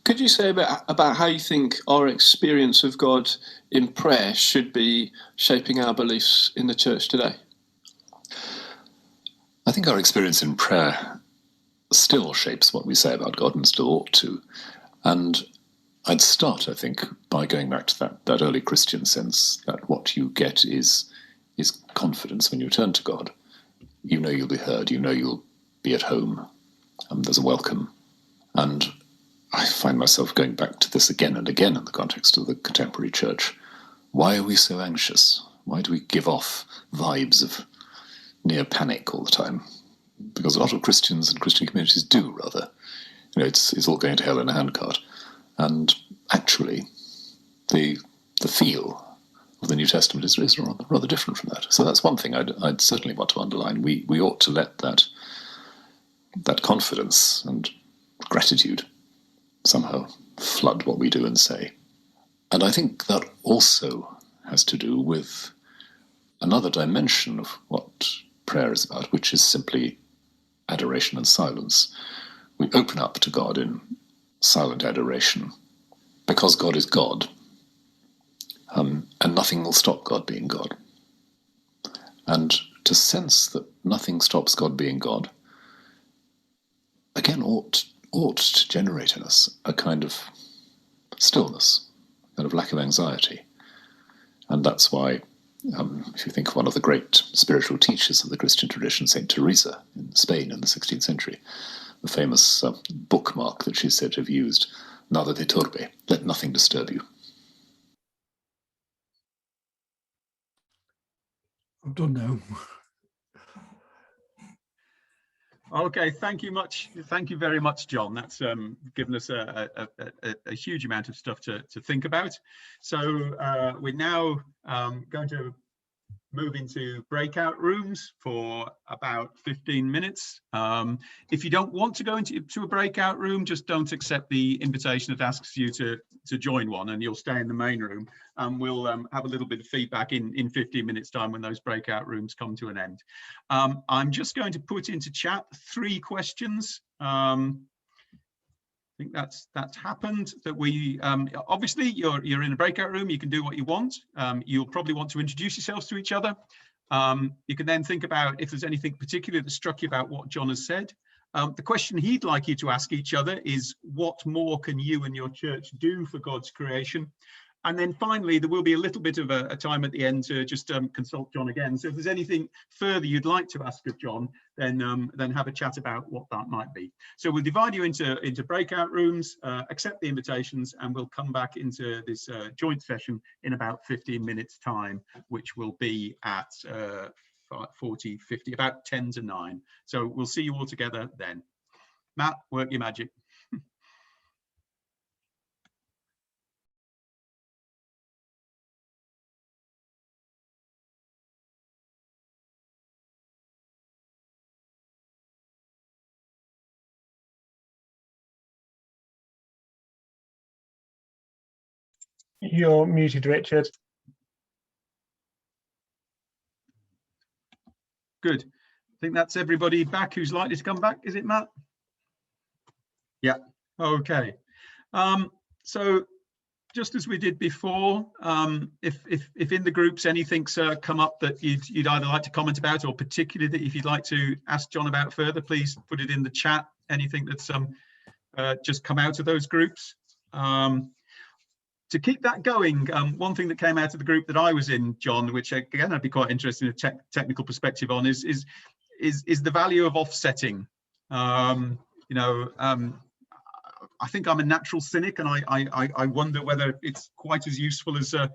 Could you say a bit about how you think our experience of God in prayer should be shaping our beliefs in the church today? I think our experience in prayer still shapes what we say about God, and still ought to. And I'd start, I think, by going back to that early Christian sense that what you get is confidence when you turn to God. You know you'll be heard. You know you'll be at home. There's a welcome. And I find myself going back to this again and again in the context of the contemporary church. Why are we so anxious? Why do we give off vibes of near panic all the time? Because a lot of Christians and Christian communities do, rather. It's all going to hell in a handcart. And actually, the feel of the New Testament is rather different from that. So that's one thing I'd certainly want to underline. We ought to let that confidence and gratitude somehow flood what we do and say. And I think that also has to do with another dimension of what prayer is about, which is simply adoration and silence. We open up to God in silent adoration because God is God, and nothing will stop God being God. And to sense that nothing stops God being God, again, ought to generate in us a kind of stillness, a kind of lack of anxiety. And that's why, if you think of one of the great spiritual teachers of the Christian tradition, St. Teresa in Spain in the 16th century, the famous bookmark that she's said to have used, "Nada te turbe," let nothing disturb you. I'm done now. Okay, thank you much. Thank you very much, John. That's given us a huge amount of stuff to think about. So we're now going to move into breakout rooms for about 15 minutes. If you don't want to go into a breakout room, just don't accept the invitation that asks you to join one, and you'll stay in the main room. We'll have a little bit of feedback in 15 minutes time when those breakout rooms come to an end. I'm just going to put into chat 3 questions. I think that's happened. That we obviously you're in a breakout room. You can do what you want. You'll probably want to introduce yourselves to each other. You can then think about if there's anything particular that struck you about what John has said. The question he'd like you to ask each other is, what more can you and your church do for God's creation? And then finally, there will be a little bit of a time at the end to just consult John again. So if there's anything further you'd like to ask of John, then have a chat about what that might be. So we'll divide you into breakout rooms, accept the invitations, and we'll come back into this joint session in about 15 minutes time, which will be at 40, 50, about 10 to 9. So we'll see you all together then. Matt, work your magic. You're muted, Richard. Good. I think that's everybody back who's likely to come back. Is it, Matt? Yeah. Okay. So just as we did before, if in the groups anything's come up that you'd either like to comment about, or particularly that if you'd like to ask John about further, please put it in the chat. Anything that's just come out of those groups. To keep that going, one thing that came out of the group that I was in, John, which again I'd be quite interested in a technical perspective on, is the value of offsetting. I think I'm a natural cynic, and I wonder whether it's quite as useful as the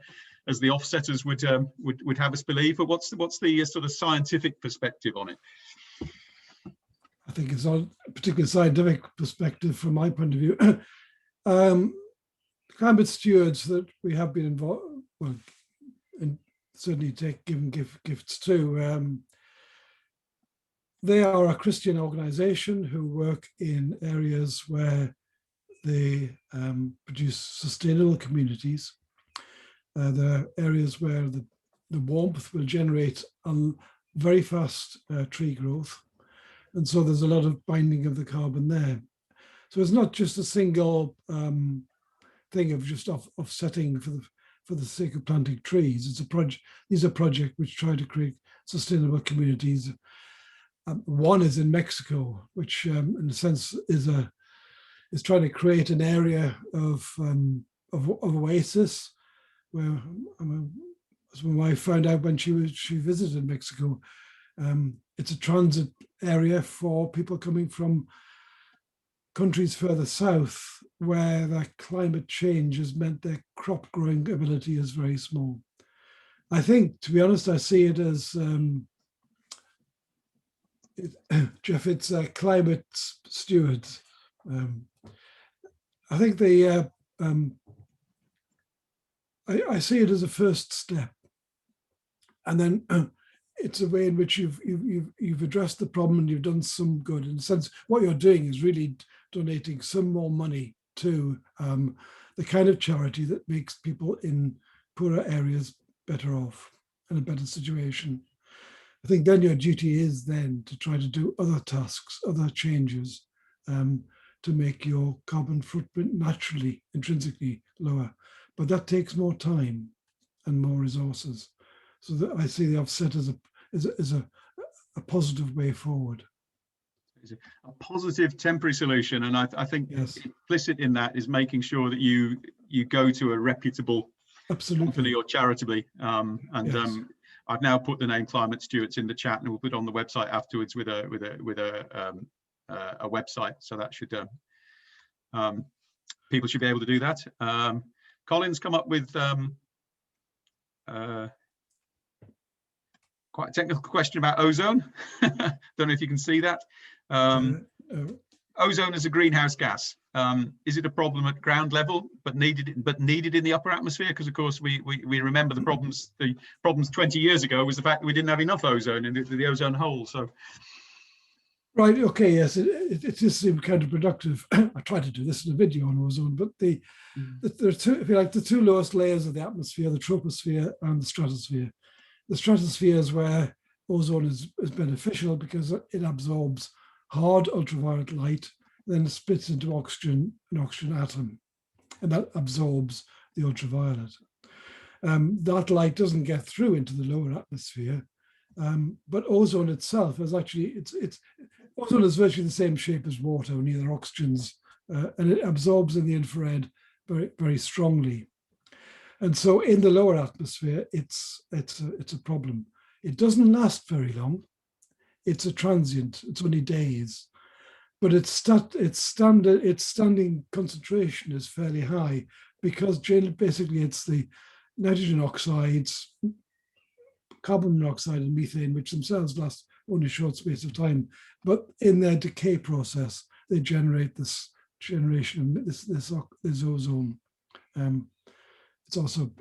offsetters would have us believe. But what's the sort of scientific perspective on it? I think it's not a particularly scientific perspective from my point of view. Climate stewards that we have been involved, well, and certainly given gifts to. They are a Christian organization who work in areas where they produce sustainable communities. There are areas where the warmth will generate a very fast tree growth. And so there's a lot of binding of the carbon there. So it's not just a single thing of just offsetting for the sake of planting trees. It's a project. These are projects which try to create sustainable communities. One is in Mexico, which in a sense is trying to create an area of oasis, where as my wife found out when she visited Mexico, it's a transit area for people coming from countries further south, where that climate change has meant their crop growing ability is very small. I think, to be honest, I see it as, Jeff, it's climate stewards. I think I see it as a first step, and then it's a way in which you've addressed the problem and you've done some good. In a sense, what you're doing is really donating some more money to the kind of charity that makes people in poorer areas better off, in a better situation. I think then your duty is then to try to do other tasks, other changes, to make your carbon footprint naturally, intrinsically lower. But that takes more time and more resources. So that I see the offset as a positive way forward. A positive temporary solution, and I think Yes, implicit in that is making sure that you go to a reputable absolutely company or charitably. Yes. I've now put the name Climate Stewards in the chat, and we'll put it on the website afterwards with a website. So that should people should be able to do that. Colin's come up with quite a technical question about ozone. Don't know if you can see that. Ozone is a greenhouse gas. Is it a problem at ground level, but needed in the upper atmosphere? Because of course we remember the problems 20 years ago was the fact that we didn't have enough ozone in the ozone hole. So. Right. Okay. Yes, it just seemed counterproductive. I tried to do this in a video on ozone, but there are two, if you like, the two lowest layers of the atmosphere: the troposphere and the stratosphere. The stratosphere is where ozone is beneficial because it absorbs hard ultraviolet light, then splits into an oxygen atom, and that absorbs the ultraviolet. That light doesn't get through into the lower atmosphere, but ozone itself is actually, ozone is virtually the same shape as water, only there are oxygens, and it absorbs in the infrared very, very strongly. And so in the lower atmosphere, it's a problem. It doesn't last very long. It's a transient. It's only days, but its standing concentration is fairly high because basically it's the nitrogen oxides, carbon monoxide, and methane, which themselves last only a short space of time, but in their decay process, they generate this generation of this ozone. It's also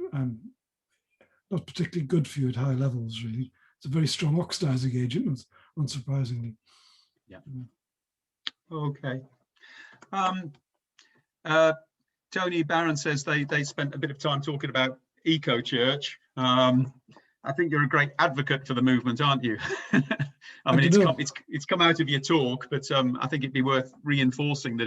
not particularly good for you at high levels, really. It's a very strong oxidizing agent, unsurprisingly. Yeah. Okay. Tony Barron says they spent a bit of time talking about eco-church. I think you're a great advocate for the movement, aren't you? I mean, it's come out of your talk, but I think it'd be worth reinforcing that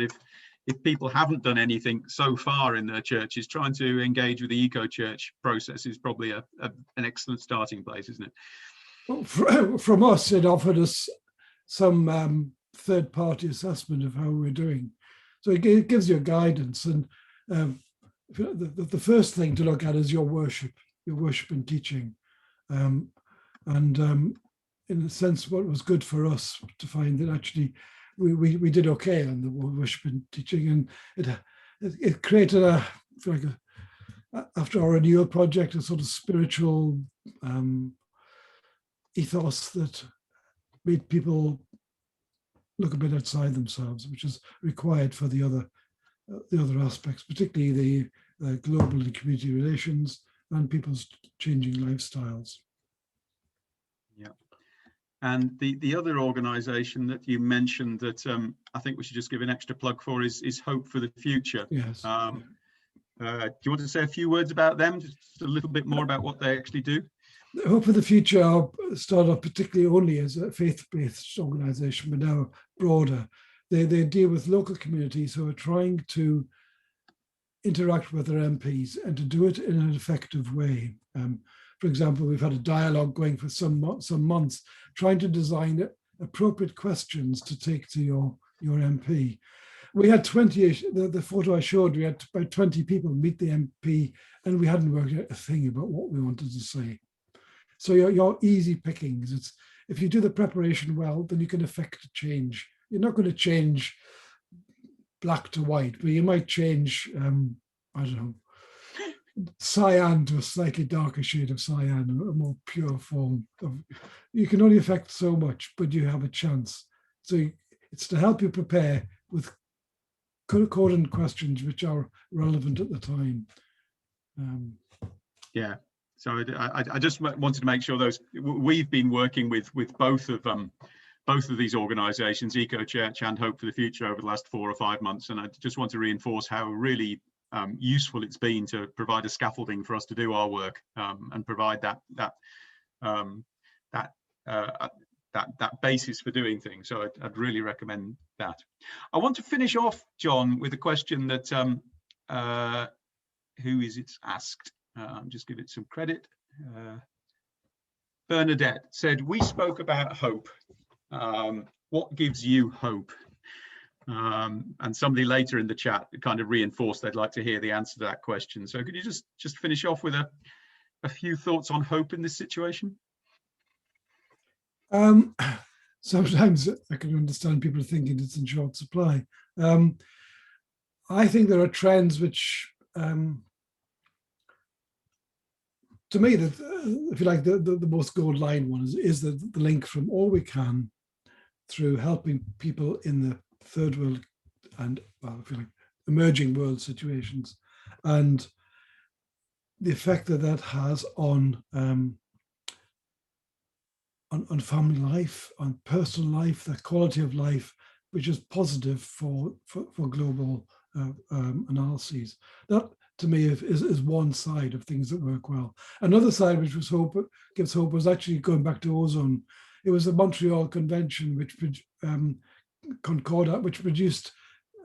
if people haven't done anything so far in their churches, trying to engage with the eco-church process is probably an excellent starting place, isn't it? Well, from us, it offered us some third-party assessment of how we're doing. So it gives you a guidance. And the first thing to look at is your worship and teaching. In a sense, what was good for us to find that actually we did okay on the worship and teaching, and it created after our renewal project, a sort of spiritual ethos that made people look a bit outside themselves, which is required for the other aspects, particularly the global and community relations and people's changing lifestyles. Yeah. And the other organisation that you mentioned that I think we should just give an extra plug for is Hope for the Future. Yes. Do you want to say a few words about them, just a little bit more about what they actually do? Hope for the Future started off particularly only as a faith-based organisation, but now broader. They deal with local communities who are trying to interact with their MPs and to do it in an effective way. For example, we've had a dialogue going for some months, trying to design appropriate questions to take to your MP. We had 20, the photo I showed, we had about 20 people meet the MP, and we hadn't worked out a thing about what we wanted to say. So you're easy pickings. It's, if you do the preparation well, then you can affect a change. You're not going to change black to white, but you might change, I don't know, cyan to a slightly darker shade of cyan, a more pure form of, you can only affect so much, but you have a chance. So it's to help you prepare with concordant questions which are relevant at the time. Yeah, so I just wanted to make sure those, we've been working with both of these organisations, Eco Church and Hope for the Future, over the last 4 or 5 months, and I just want to reinforce how really useful it's been to provide a scaffolding for us to do our work, and provide that basis for doing things. So I'd really recommend that. I want to finish off, John, with a question that who is it's asked? Just give it some credit. Bernadette said, we spoke about hope. What gives you hope? And somebody later in the chat kind of reinforced they'd like to hear the answer to that question. So could you just finish off with a few thoughts on hope in this situation? Sometimes I can understand people thinking it's in short supply. I think there are trends which, to me, that if you like, the most gold line one is the link from all we can through helping people in the third world and, well, if you like, emerging world situations, and the effect that has on family life, on personal life, the quality of life, which is positive for global analyses. That, to me, is one side of things that work well. Another side, which was gives hope, was actually going back to ozone. It was the Montreal Convention, which Concordat, which produced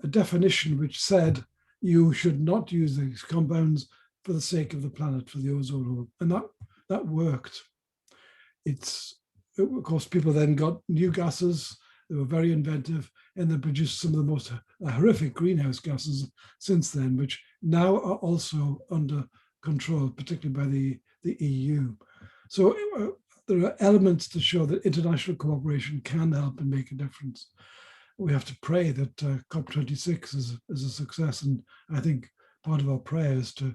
a definition which said you should not use these compounds for the sake of the planet, for the ozone hole, and that worked. Of course, people then got new gases. They were very inventive, and they produced some of the most horrific greenhouse gases since then, which now are also under control, particularly by the EU. So there are elements to show that international cooperation can help and make a difference. We have to pray that COP26 is a success, and I think part of our prayer is to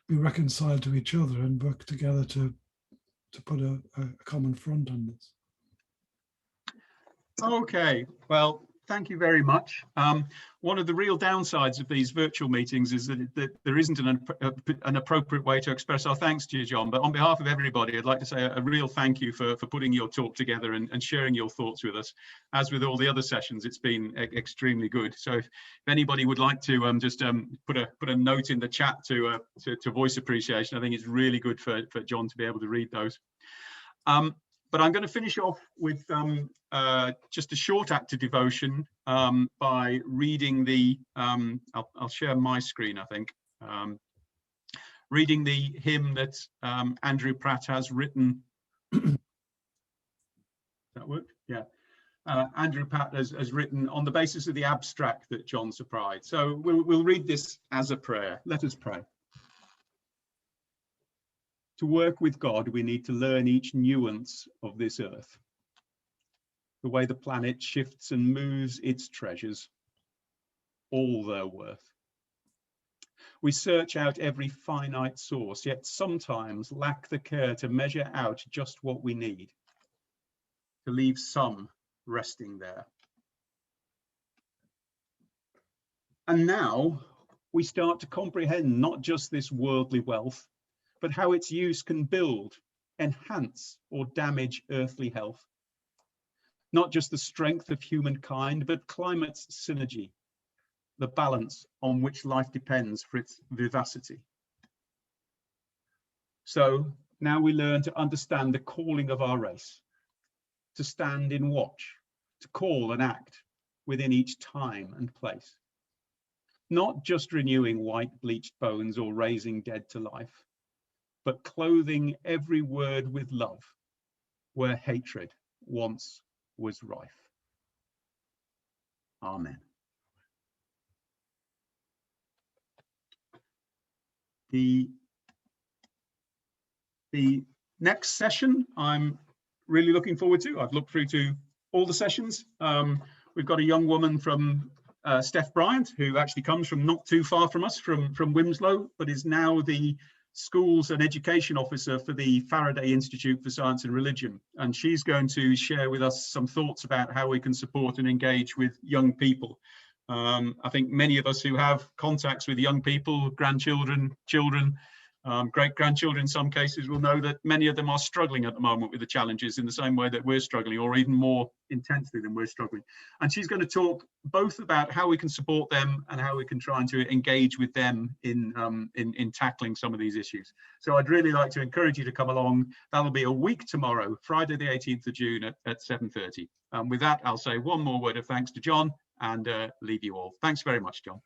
be reconciled to each other and work together to put a common front on this. Okay, well, thank you very much. One of the real downsides of these virtual meetings is that there isn't an appropriate way to express our thanks to you, John. But on behalf of everybody, I'd like to say a real thank you for putting your talk together and sharing your thoughts with us. As with all the other sessions, it's been extremely good. So if anybody would like to just put a note in the chat to voice appreciation, I think it's really good for John to be able to read those. But I'm going to finish off with just a short act of devotion by reading the, I'll share my screen, I think, reading the hymn that Andrew Pratt has written. Does that work? Yeah. Andrew Pratt has written on the basis of the abstract that John supplied. So we'll read this as a prayer. Let us pray. To work with God, we need to learn each nuance of this earth, the way the planet shifts and moves its treasures, all their worth. We search out every finite source, yet sometimes lack the care to measure out just what we need, to leave some resting there. And now we start to comprehend not just this worldly wealth, but how its use can build, enhance, or damage earthly health. Not just the strength of humankind, but climate's synergy, the balance on which life depends for its vivacity. So now we learn to understand the calling of our race, to stand in watch, to call and act within each time and place. Not just renewing white bleached bones or raising dead to life, but clothing every word with love, where hatred once was rife. Amen. The next session I'm really looking forward to. I've looked through to all the sessions. We've got a young woman from Steph Bryant, who actually comes from not too far from us, from Wimslow, but is now the Schools and Education Officer for the Faraday Institute for Science and Religion. And she's going to share with us some thoughts about how we can support and engage with young people. I think many of us who have contacts with young people, grandchildren, children, great-grandchildren in some cases, will know that many of them are struggling at the moment with the challenges in the same way that we're struggling, or even more intensely than we're struggling. And she's going to talk both about how we can support them and how we can try to engage with them in tackling some of these issues. So I'd really like to encourage you to come along. That'll be a week tomorrow, Friday the 18th of June at 7:30. With that, I'll say one more word of thanks to John and leave you all. Thanks very much, John.